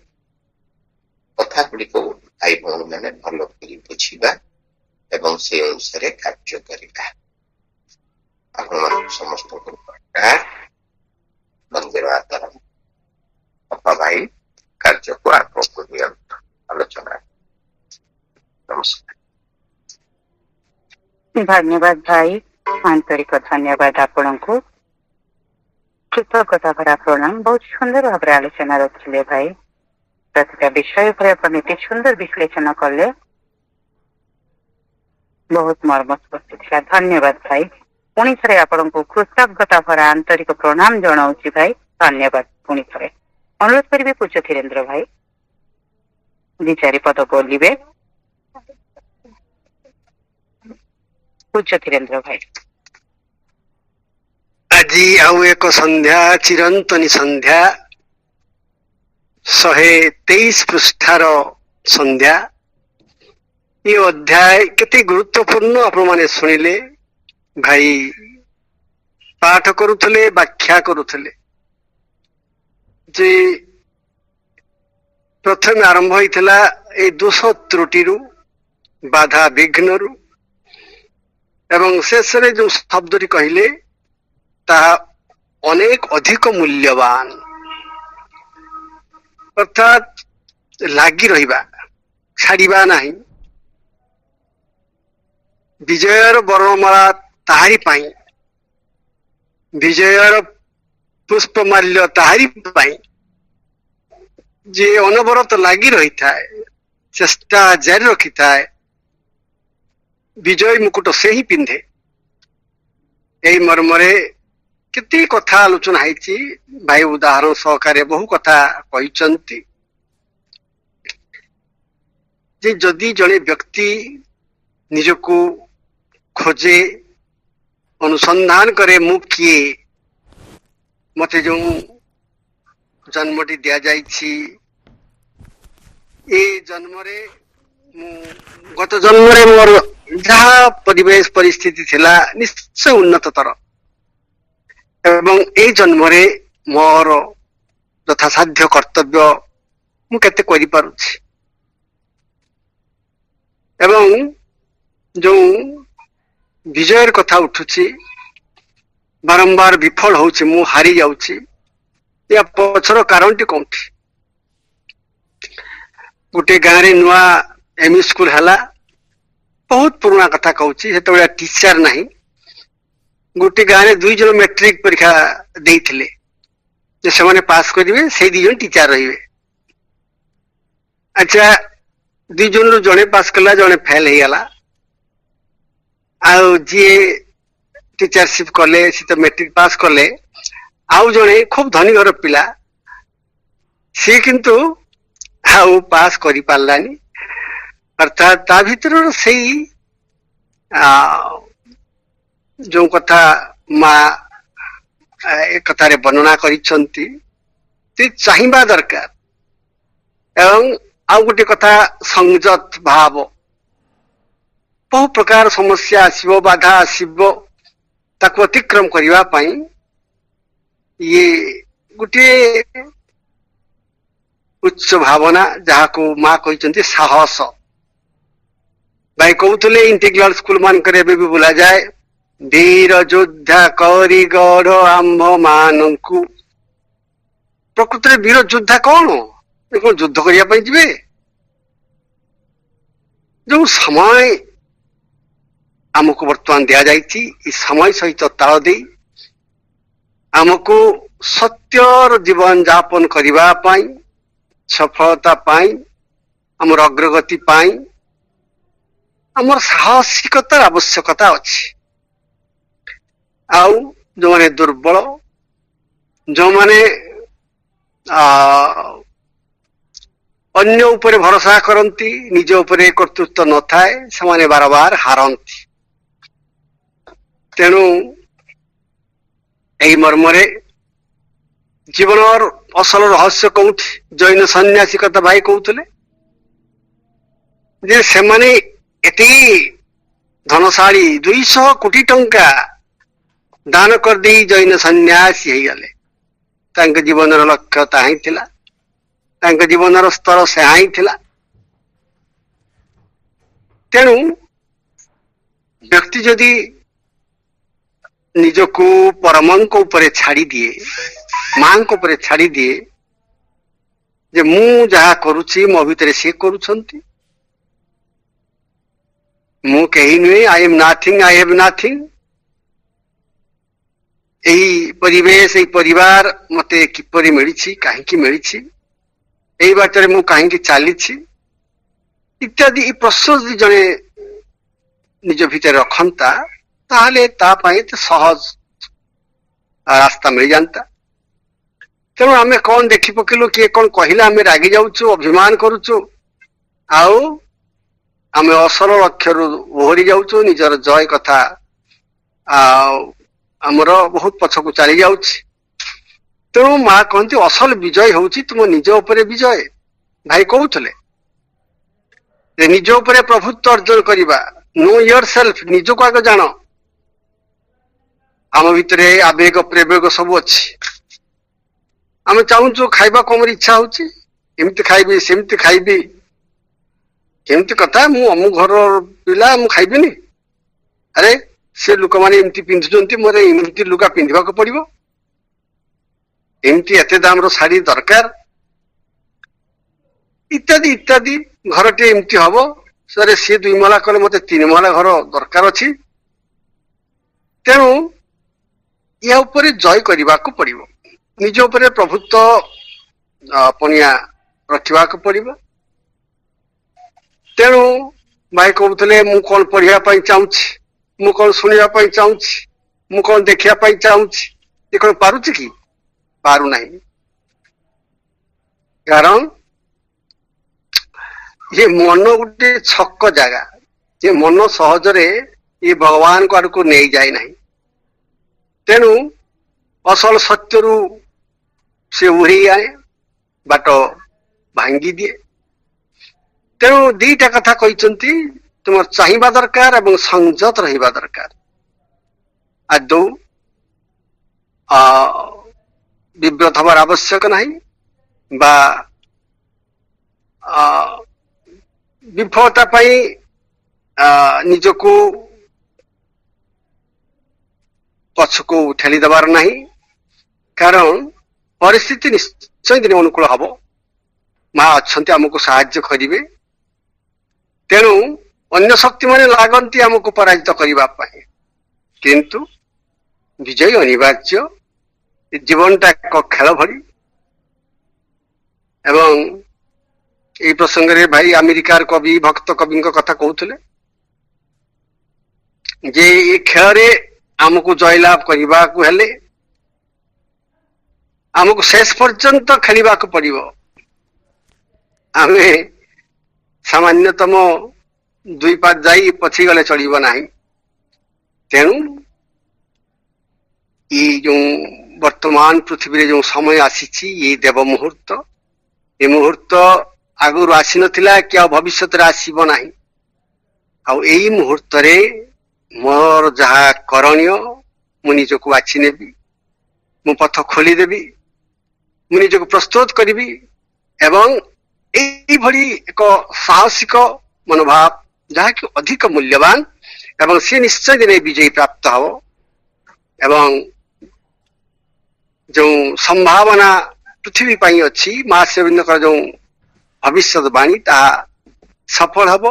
କଥା ଗୁଡିକୁ ଭାଇ ଭଉଣୀ ମାନେ ଭଲ କରି ବୁଝିବା ଏବଂ ସେ ଅନୁସାରେ କାର୍ଯ୍ୟ କରିବା। ଆପଣମାନଙ୍କୁ ସମସ୍ତଙ୍କୁ ବନ୍ଦେ ମାତରମ୍। ବାପା ଭାଇ କାର୍ଯ୍ୟକୁ ଆଗକୁ ନିଅନ୍ତୁ। ଆଲୋଚନା ନମସ୍କାର। ଧନ୍ୟବାଦ ଭାଇ, ଆନ୍ତରିକ ଧନ୍ୟବାଦ ଆପଣଙ୍କୁ, କୃତଜ୍ଞତା ଭରା ପ୍ରଣାମ। ବହୁତ ସୁନ୍ଦର ଭାବରେ ଆଲୋଚନା ରଖିଲେ ଭାଇ, ପ୍ରତିଟା ବିଷୟ ଉପରେ ଆପଣ ଏତେ ସୁନ୍ଦର ବିଶ୍ଳେଷଣ କଲେ, ବହୁତ ମର୍ମସ୍ପର୍ଶୀ ଥିଲା। ଧନ୍ୟବାଦ ଭାଇ। ପୁଣି ଥରେ ଆପଣଙ୍କୁ କୃତଜ୍ଞତା ଭରା ଆନ୍ତରିକ ପ୍ରଣାମ ଜଣାଉଛି ଭାଇ, ଧନ୍ୟବାଦ। ପୁଣି ଥରେ ଅନୁରୋଧ କରିବେ ପୂଜ୍ୟ ଧୀରେନ୍ଦ୍ର ଭାଇ ଦି ଚାରି ପଦ ବୋଲିବେ। ପୂଜ୍ୟ ଧୀରେନ୍ଦ୍ର ଭାଇ। ଆଜି ଆଉ ଏକ ସନ୍ଧ୍ୟା, ଚିରନ୍ତନୀ ସନ୍ଧ୍ୟା, 123 ପୃଷ୍ଠାର ସନ୍ଧ୍ୟା। ଏ ଅଧ୍ୟାୟ କେତେ ଗୁରୁତ୍ୱପୂର୍ଣ୍ଣ ଆପଣମାନେ ଶୁଣିଲେ। ଭାଇ ପାଠ କରୁଥିଲେ, ବ୍ୟାଖ୍ୟା କରୁଥିଲେ ଯେ ପ୍ରଥମେ ଆରମ୍ଭ ହୋଇଥିଲା ଏଇ ଦୋଷ ତ୍ରୁଟିରୁ, ବାଧା ବିଘ୍ନରୁ, ଏବଂ ଶେଷରେ ଯୋଉ ଶବ୍ଦଟି କହିଲେ ତାହା ଅନେକ ଅଧିକ ମୂଲ୍ୟବାନ, ଅର୍ଥାତ୍ ଲାଗି ରହିବା, ଛାଡିବା ନାହିଁ। ବିଜୟର ବରଣମାଳା ତାହାରି ପାଇଁ, ବିଜୟର ପୁଷ୍ପମାଲ୍ୟ ତାହାରି ପାଇଁ, ଯେ ଅନବରତ ଲାଗି ରହିଥାଏ, ଚେଷ୍ଟା ଜାରି ରଖିଥାଏ, ବିଜୟ ମୁକୁଟ ସେ ହିଁ ପିନ୍ଧେ। ଏଇ ମର୍ମରେ କେତେ କଥା ଆଲୋଚନା ହେଇଛି, ଭାଇ ଉଦାହରଣ ସହକାରେ ବହୁ କଥା କହିଛନ୍ତି ଯେ ଯଦି ଜଣେ ବ୍ୟକ୍ତି ନିଜକୁ ଖୋଜେ, ଅନୁସନ୍ଧାନ କରେ, ମୁଁ କିଏ, ମତେ ଯୋଉ ଜନ୍ମଟି ଦିଆଯାଇଛି, ଏ ଜନ୍ମରେ ମୁଁ ଗତ ଜନ୍ମରେ ମୋର ଯାହା ପରିବେଶ ପରିସ୍ଥିତି ଥିଲା ନିଶ୍ଚୟ ଉନ୍ନତତର, ଏବଂ ଏଇ ଜନ୍ମରେ ମୋର ଯଥାସାଧ୍ୟ କର୍ତ୍ତବ୍ୟ ମୁଁ କେତେ କରିପାରୁଛି, ଏବଂ ଯୋଉ ବିଜୟର କଥା ଉଠୁଛି, ବାରମ୍ବାର ବିଫଳ ହଉଛି, ମୁଁ ହାରି ଯାଉଛି, ୟା ପଛର କାରଣଟି କୋଉଠି? ଗୋଟେ ଗାଁରେ ନୂଆ ଏମଇ ସ୍କୁଲ ହେଲା, ବହୁତ ପୁରୁଣା କଥା କହୁଛି, ସେତେବେଳେ ଟିଚର ନାହିଁ। ଗୋଟେ ଗାଁରେ 2 ଜଣ ମେଟ୍ରିକ ପରୀକ୍ଷା ଦେଇଥିଲେ ଯେ ସେମାନେ ପାସ୍ କରିବେ, ସେଇ 2 ଜଣ ଟିଚର ରହିବେ। ଆଚ୍ଛା, 2 ଜଣରୁ ଜଣେ ପାସ୍ କଲା, ଜଣେ ଫେଲ ହେଇଗଲା। ଆଉ ଯିଏ ଟିଚରସିପ କଲେ, ସେ ତ ମେଟ୍ରିକ ପାସ୍ କଲେ। ଆଉ ଜଣେ ଖୁବ ଧନୀ ଘର ପିଲା, ସିଏ କିନ୍ତୁ ଆଉ ପାସ୍ କରିପାରିଲାନି। ଅର୍ଥାତ୍ ତା ଭିତରର ସେଇ ଯୋଉ କଥା ମା ଏ କଥାରେ ବର୍ଣ୍ଣନା କରିଛନ୍ତି, ସେ ଚାହିଁବା ଦରକାର। ଏବଂ ଆଉ ଗୋଟେ କଥା, ସଂଯତ ଭାବ। ବହୁ ପ୍ରକାର ସମସ୍ୟା ଆସିବ, ବାଧା ଆସିବ, ତାକୁ ଅତିକ୍ରମ କରିବା ପାଇଁ ଇଏ ଗୋଟିଏ ଉଚ୍ଚ ଭାବନା, ଯାହାକୁ ମା କହିଛନ୍ତି ସାହସ। ଭାଇ କହୁଥିଲେ ଇଣ୍ଟିଗ୍ରାଲ ସ୍କୁଲ ମାନଙ୍କରେ ଏବେ ବି ବୋଲାଯାଏ, ଧୀର ଯୋଦ୍ଧା କରି ଗଢ ଆମ୍ଭ ମାନଙ୍କୁ। ପ୍ରକୃତରେ ବୀର ଯୋଦ୍ଧା କଣ? କଣ ଯୁଦ୍ଧ କରିବା ପାଇଁ ଯିବେ? ଯୋଉ ସମୟ ଆମକୁ ବର୍ତ୍ତମାନ ଦିଆଯାଇଛି, ଏ ସମୟ ସହିତ ତାଳ ଦେଇ ଆମକୁ ସତ୍ୟର ଜୀବନ ଯାପନ କରିବା ପାଇଁ, ସଫଳତା ପାଇଁ, ଆମର ଅଗ୍ରଗତି ପାଇଁ ଆମର ସାହସିକତାର ଆବଶ୍ୟକତା ଅଛି। ଆଉ ଯୋଉମାନେ ଦୁର୍ବଳ, ଯୋଉମାନେ ଅନ୍ୟ ଉପରେ ଭରସା କରନ୍ତି, ନିଜ ଉପରେ କର୍ତ୍ତୃତ୍ୱ ନଥାଏ, ସେମାନେ ବାରବାର ହାରନ୍ତି। ତେଣୁ ଏହି ମର୍ମରେ ଜୀବନର ଅସଲ ରହସ୍ୟ କୋଉଠି? ଜୈନ ସନ୍ନ୍ୟାସୀ କଥା ଭାଇ କହୁଥିଲେ ଯେ ସେମାନେ ଏତିକି ଧନଶାଳୀ, 200 କୋଟି ଟଙ୍କା ଦାନ କରିଦେଇ ଜୈନ ସନ୍ନ୍ୟାସୀ ହେଇଗଲେ। ତାଙ୍କ ଜୀବନର ଲକ୍ଷ୍ୟ ତାହା ହିଁ ଥିଲା, ତାଙ୍କ ଜୀବନର ସ୍ତର ସେହା ହିଁ ଥିଲା। ତେଣୁ ବ୍ୟକ୍ତି ଯଦି ନିଜକୁ ପରମଙ୍କ ଉପରେ ଛାଡି ଦିଏ, ମାଙ୍କ ଉପରେ ଛାଡି ଦିଏ, ଯେ ମୁଁ ଯାହା କରୁଛି ମୋ ଭିତରେ ସେ କରୁଛନ୍ତି, ମୁଁ କେହି ନୁହେଁ, ଆଇ ଏମ୍ ନାଥିଂ, ଆଇ ହେଭ୍ ନାଥିଂ, ଏହି ପରିବେଶ, ଏହି ପରିବାର ମତେ କିପରି ମିଳିଛି, କାହିଁକି ମିଳିଛି, ଏଇ ବାଟରେ ମୁଁ କାହିଁକି ଚାଲିଛି ଇତ୍ୟାଦି ଏହି ପ୍ରଶ୍ନ ଯଦି ଜଣେ ନିଜ ଭିତରେ ରଖନ୍ତା, ତାହେଲେ ତା ପାଇଁ ଏତେ ସହଜ ରାସ୍ତା ମିଳିଯାନ୍ତା। ତେଣୁ ଆମେ କଣ ଦେଖି ପକେଇଲୁ, କିଏ କଣ କହିଲା, ଆମେ ରାଗି ଯାଉଛୁ, ଅଭିମାନ କରୁଛୁ, ଆଉ ଆମେ ଅସଲ ଲକ୍ଷ୍ୟରୁ ଓହରି ଯାଉଛୁ, ନିଜର ଜୟ କଥା ଆଉ ଆମର ବହୁତ ପଛକୁ ଚାଲି ଯାଉଛି। ତେଣୁ ମା କହନ୍ତି ଅସଲ ବିଜୟ ହେଉଛି ତୁମ ନିଜ ଉପରେ ବିଜୟ। ଭାଇ କହୁଥିଲେ ଯେ ନିଜ ଉପରେ ପ୍ରଭୁତ୍ୱ ଅର୍ଜନ କରିବା, नो योर सेल्फ, ନିଜକୁ ଆଗ ଜାଣ। ଆମ ଭିତରେ ଆବେଗ ପ୍ରେବେଗ ସବୁ ଅଛି। ଆମେ ଚାହୁଁଛୁ ଖାଇବାକୁ, ଆମର ଇଚ୍ଛା ହଉଛି, ଏମିତି ଖାଇବି, ସେମିତି ଖାଇବି, କେମିତି କଥା, ମୁଁ ଅମୁକ ଘର ପିଲା, ମୁଁ ଖାଇବିନି? ଆରେ ସେ ଲୋକମାନେ ଏମିତି ପିନ୍ଧୁଛନ୍ତି, ମୋର ଏମିତି ଲୁଗା ପିନ୍ଧିବାକୁ ପଡିବ, ଏମିତି ଏତେ ଦାମର ଶାଢୀ ଦରକାର, ଇତ୍ୟାଦି ଇତ୍ୟାଦି। ଘରଟି ଏମିତି ହବ, ସରେ ସିଏ 2 ମହଲା କଲେ ମତେ 3 ମହଲା ଘର ଦରକାର ଅଛି। ତେଣୁ ଏହା ଉପରେ ଜୟ କରିବାକୁ ପଡିବ, ନିଜ ଉପରେ ପ୍ରଭୁତ୍ୱ ପଣିଆ ରଖିବାକୁ ପଡିବ। ତେଣୁ ଭାଇ କହୁଥିଲେ ମୁଁ କଣ ପଢିବା ପାଇଁ ଚାହୁଁଛି, ମୁଁ କଣ ଶୁଣିବା ପାଇଁ ଚାହୁଁଛି, ମୁଁ କଣ ଦେଖିବା ପାଇଁ ଚାହୁଁଛି, ଏ କଣ ପାରୁଛି କି? ପାରୁନାହିଁ। କାରଣ ଏ ମନ ଗୋଟେ ଛକ ଜାଗା, ଯେ ମନ ସହଜରେ ଏ ଭଗବାନଙ୍କ ଆଡକୁ ନେଇଯାଏ ନାହିଁ। ତେଣୁ ଅସଲ ସତ୍ୟରୁ ସେ ଉଡେଇ ଆଣେ, ବାଟ ଭାଙ୍ଗି ଦିଏ। ତେଣୁ 2ଟା କଥା କହିଛନ୍ତି, ତୁମର ଚାହିଁବା ଦରକାର ଏବଂ ସଂଯତ ରହିବା ଦରକାର। ଆଦୌ ବିବ୍ରତ ହବାର ଆବଶ୍ୟକ ନାହିଁ, ବା ବିଫଳତା ପାଇଁ ନିଜକୁ ପଛକୁ ଠେଲି ଦେବାର ନାହିଁ, କାରଣ ପରିସ୍ଥିତି ନିଶ୍ଚୟ ଦିନେ ଅନୁକୂଳ ହବ। ମା ଅଛନ୍ତି, ଆମକୁ ସାହାଯ୍ୟ କରିବେ। ତେଣୁ ଅନ୍ୟ ଶକ୍ତି ମାନେ ଲାଗନ୍ତି ଆମକୁ ପରାଜିତ କରିବା ପାଇଁ, କିନ୍ତୁ ବିଜୟ ଅନିବାର୍ଯ୍ୟ। ଜୀବନଟା ଏକ ଖେଳ ଭଳି। ଏବଂ এই ପ୍ରସଙ୍ଗରେ ଭାଇ ଆମେରିକାର କବି ଭକ୍ତ କବିଙ୍କ କଥା କହୁଥିଲେ ଯେ ଏ ଖେଳରେ ଆମକୁ ଜୟଲାଭ କରିବାକୁ ହେଲେ ଆମକୁ ଶେଷ ପର୍ଯ୍ୟନ୍ତ ଖେଳିବାକୁ ପଡିବ। ଆମେ ସାମାନ୍ୟତମ 2 ପାଦ ଯାଇ ପଛିଗଲେ ଚଳିବ ନାହିଁ। ତେଣୁ ଏଇ ଯୋଉ ବର୍ତ୍ତମାନ ପୃଥିବୀରେ ଯୋଉ ସମୟ ଆସିଛି, ଏଇ ଦେବ ମୁହୂର୍ତ୍ତ, ଏ ମୁହୂର୍ତ୍ତ ଆଗରୁ ଆସିନଥିଲା କି ଆଉ ଭବିଷ୍ୟତରେ ଆସିବ ନାହିଁ। ଆଉ ଏଇ ମୁହୂର୍ତ୍ତରେ ମୋର ଯାହା କରଣୀୟ, ମୁଁ ନିଜକୁ ବାଛି ନେବି, ମୁଁ ପଥ ଖୋଲିଦେବି, ମୁଁ ନିଜକୁ ପ୍ରସ୍ତୁତ କରିବି ଏବଂ এইଭଳି ଏକ ସାହସିକ ମନୋଭାବ ଯାହାକି ଅଧିକ ମୂଲ୍ୟବାନ ଏବଂ ସେ ନିଶ୍ଚୟ ଦିନେ ବିଜୟୀ ପ୍ରାପ୍ତ ହବ। ଏବଂ ଯୋଉ ସମ୍ଭାବନା ପୃଥିବୀ ପାଇଁ ଅଛି, ମା ଶ୍ରୀଅରବିନ୍ଦଙ୍କର ଯୋଉ ଭବିଷ୍ୟତ ବାଣୀ ତାହା ସଫଳ ହବ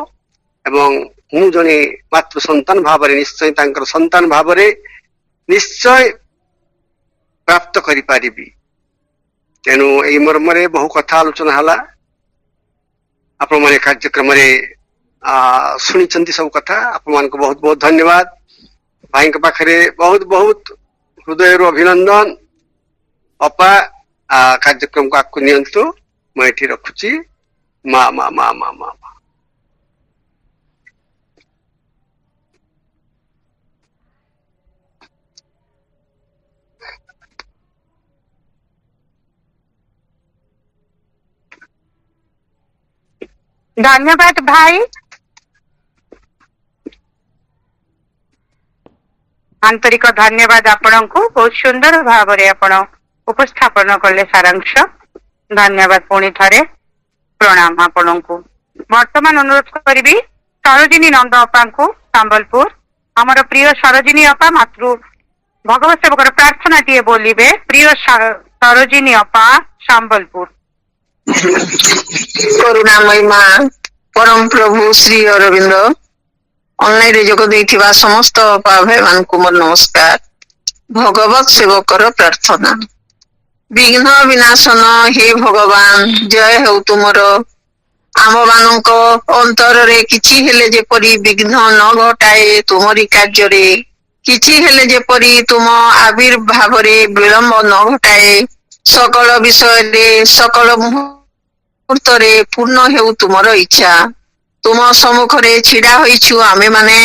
ଏବଂ ମୁଁ ଜଣେ ମାତୃ ସନ୍ତାନ ଭାବରେ ନିଶ୍ଚୟ ତାଙ୍କର ସନ୍ତାନ ଭାବରେ ନିଶ୍ଚୟ ପ୍ରାପ୍ତ କରିପାରିବି। ତେଣୁ ଏଇ ମର୍ମରେ ବହୁ କଥା ଆଲୋଚନା ହେଲା। ଆପଣମାନେ କାର୍ଯ୍ୟକ୍ରମରେ ଶୁଣିଛନ୍ତି ସବୁ କଥା। ଆପଣମାନଙ୍କୁ ବହୁତ ବହୁତ ଧନ୍ୟବାଦ। ଭାଇଙ୍କ ପାଖରେ ବହୁତ ବହୁତ ହୃଦୟରୁ ଅଭିନନ୍ଦନ। ଅପା କାର୍ଯ୍ୟକ୍ରମକୁ ଆଗକୁ ନିଅନ୍ତୁ। ମୁଁ ଏଠି ରଖୁଛି। ମା ମା ମା ମା ମା ମା। ଧନ୍ୟବାଦ ଭାଇ। ଆନ୍ତରିକ ଧନ୍ୟବାଦ ଆପଣଙ୍କୁ। ବହୁତ ସୁନ୍ଦର ଭାବରେ ଆପଣ ଉପସ୍ଥାପନ କଲେ ସାରାଂଶ। ଧନ୍ୟବାଦ ପୁଣି ଥରେ। ପ୍ରଣାମ ଆପଣଙ୍କୁ। ବର୍ତ୍ତମାନ ଅନୁରୋଧ କରିବି ସରୋଜିନୀ ନନ୍ଦ ଅପାଙ୍କୁ, ସମ୍ବଲପୁର। ଆମର ପ୍ରିୟ ସରୋଜିନୀ ଅପା ମାତୃ ଭଗବତ ସେବକର ପ୍ରାର୍ଥନାଟିଏ ବୋଲିବେ। ପ୍ରିୟ ସରୋଜିନୀ ଅପା, ସମ୍ବଲପୁର। କରୁଣାମୟୀ ମା, ପରମ ପ୍ରଭୁ ଶ୍ରୀ ଅରବିନ୍ଦ, ଅନଲାଇନରେ ଯୋଗ ଦେଇଥିବା ସମସ୍ତ ଅପା ଭାଇମାନଙ୍କୁ ମୋର ନମସ୍କାର। ଭଗବତ ସେବକର ପ୍ରାର୍ଥନା। ବିଘ୍ନ ବିନାଶନ ହେ ଭଗବାନ, ଜୟ ହେଉ ତୁମର। ଆମ ମାନଙ୍କ ଅନ୍ତରରେ କିଛି ହେଲେ ଯେପରି ବିଘ୍ନ ନ ଘଟାଏ ତୁମରି କାର୍ଯ୍ୟରେ, କିଛି ହେଲେ ଯେପରି ତୁମ ଆବିର୍ଭାବରେ ବିଳମ୍ବ ନ ଘଟାଏ, ସକଳ ବିଷୟରେ ସକଳ ମୁହୂର୍ତ୍ତରେ ପୂର୍ଣ୍ଣ ହେଉ ତୁମର ଇଚ୍ଛା। ତୁମ ସମ୍ମୁଖରେ ଛିଡା ହୋଇଛୁ ଆମେ ମାନେ।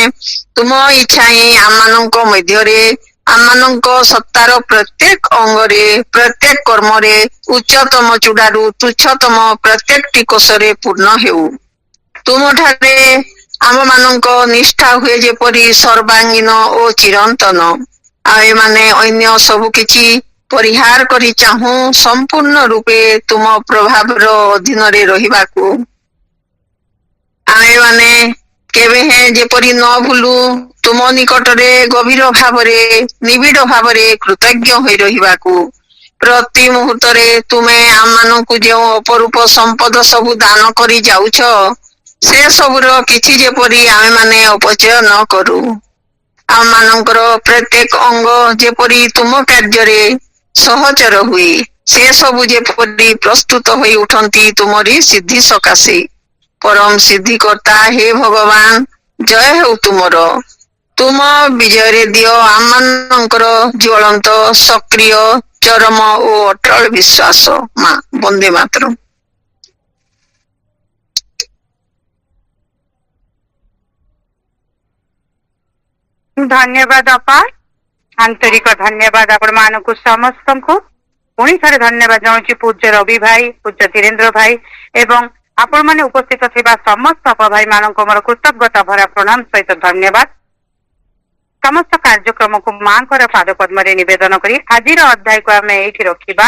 ତୁମ ଇଚ୍ଛା ହିଁ ଆମମାନଙ୍କ ମଧ୍ୟରେ, ଆମମାନଙ୍କ ସତ୍ତାର ପ୍ରତ୍ୟେକ ଅଙ୍ଗରେ, ପ୍ରତ୍ୟେକ କର୍ମରେ, ଉଚ୍ଚତମ ଚୂଡାରୁ ତୁଚ୍ଛତମ ପ୍ରତ୍ୟେକଟି କୋଷରେ ପୂର୍ଣ୍ଣ ହେଉ। ତୁମଠାରେ ଆମ ମାନଙ୍କ ନିଷ୍ଠା ହୁଏ ଯେପରି ସର୍ବାଙ୍ଗୀନ ଓ ଚିରନ୍ତନ। ଆମେମାନେ ଅନ୍ୟ ସବୁ କିଛି ପରିହାର କରି ଚାହୁଁ ସମ୍ପୂର୍ଣ୍ଣ ରୂପେ ତୁମ ପ୍ରଭାବର ଅଧୀନରେ ରହିବାକୁ। ଆମେମାନେ କେବେ ହେଁ ଯେପରି ନ ଭୁଲୁ ତୁମ ନିକଟରେ ଗଭୀର ଭାବରେ, ନିବିଡ଼ ଭାବରେ କୃତଜ୍ଞ ହୋଇ ରହିବାକୁ। ପ୍ରତି ମୁହୂର୍ତ୍ତରେ ତୁମେ ଆମମାନଙ୍କୁ ଯେଉଁ ଅପରୂପ ସମ୍ପଦ ସବୁ ଦାନ କରି ଯାଉଛ, ସେ ସବୁର କିଛି ଯେପରି ଆମେମାନେ ଅପଚୟ ନ କରୁ। ଆମମାନଙ୍କର ପ୍ରତ୍ୟେକ ଅଙ୍ଗ ଯେପରି ତୁମ କାର୍ଯ୍ୟରେ ସହଚର ହୁଏ, ସେ ସବୁ ଯେପରି ପ୍ରସ୍ତୁତ ହୋଇ ଉଠନ୍ତି ତୁମରି ସିଦ୍ଧି ସକାଶେ। ପରମ ସିଦ୍ଧିକର୍ତ୍ତା ହେ ଭଗବାନ, ଜୟ ହେଉ ତୁମର। ତୁମ ବିଜୟରେ ଦିଅ ଆମମାନଙ୍କର ଜ୍ୱଳନ୍ତ, ସକ୍ରିୟ, ଚରମ ଓ ଅଟଳ ବିଶ୍ୱାସ। ମା ବନ୍ଦେ ମାତରମ୍। ଧନ୍ୟବାଦ ଅପା। ଆନ୍ତରିକ ଧନ୍ୟବାଦ ଆପଣ ମାନଙ୍କୁ ସମସ୍ତଙ୍କୁ। ପୁଣି ଥରେ ଧନ୍ୟବାଦ ଜଣାଉଛି ପୂଜ୍ୟ ରବି ଭାଇ, ପୂଜ୍ୟ ଧୀରେନ୍ଦ୍ର ଭାଇ ଏବଂ ଆପଣ ମାନେ ଉପସ୍ଥିତ ଥିବା ସମସ୍ତ ଅପା ଭାଇ ମାନଙ୍କୁ ମୋର କୃତଜ୍ଞତା ଭରା ପ୍ରଣାମ ସହିତ ଧନ୍ୟବାଦ। ସମସ୍ତ କାର୍ଯ୍ୟକ୍ରମକୁ ମାଙ୍କର ପାଦ ପଦ୍ମରେ ନିବେଦନ କରି ଆଜିର ଅଧ୍ୟାୟକୁ ଆମେ ଏଇଠି ରଖିବା।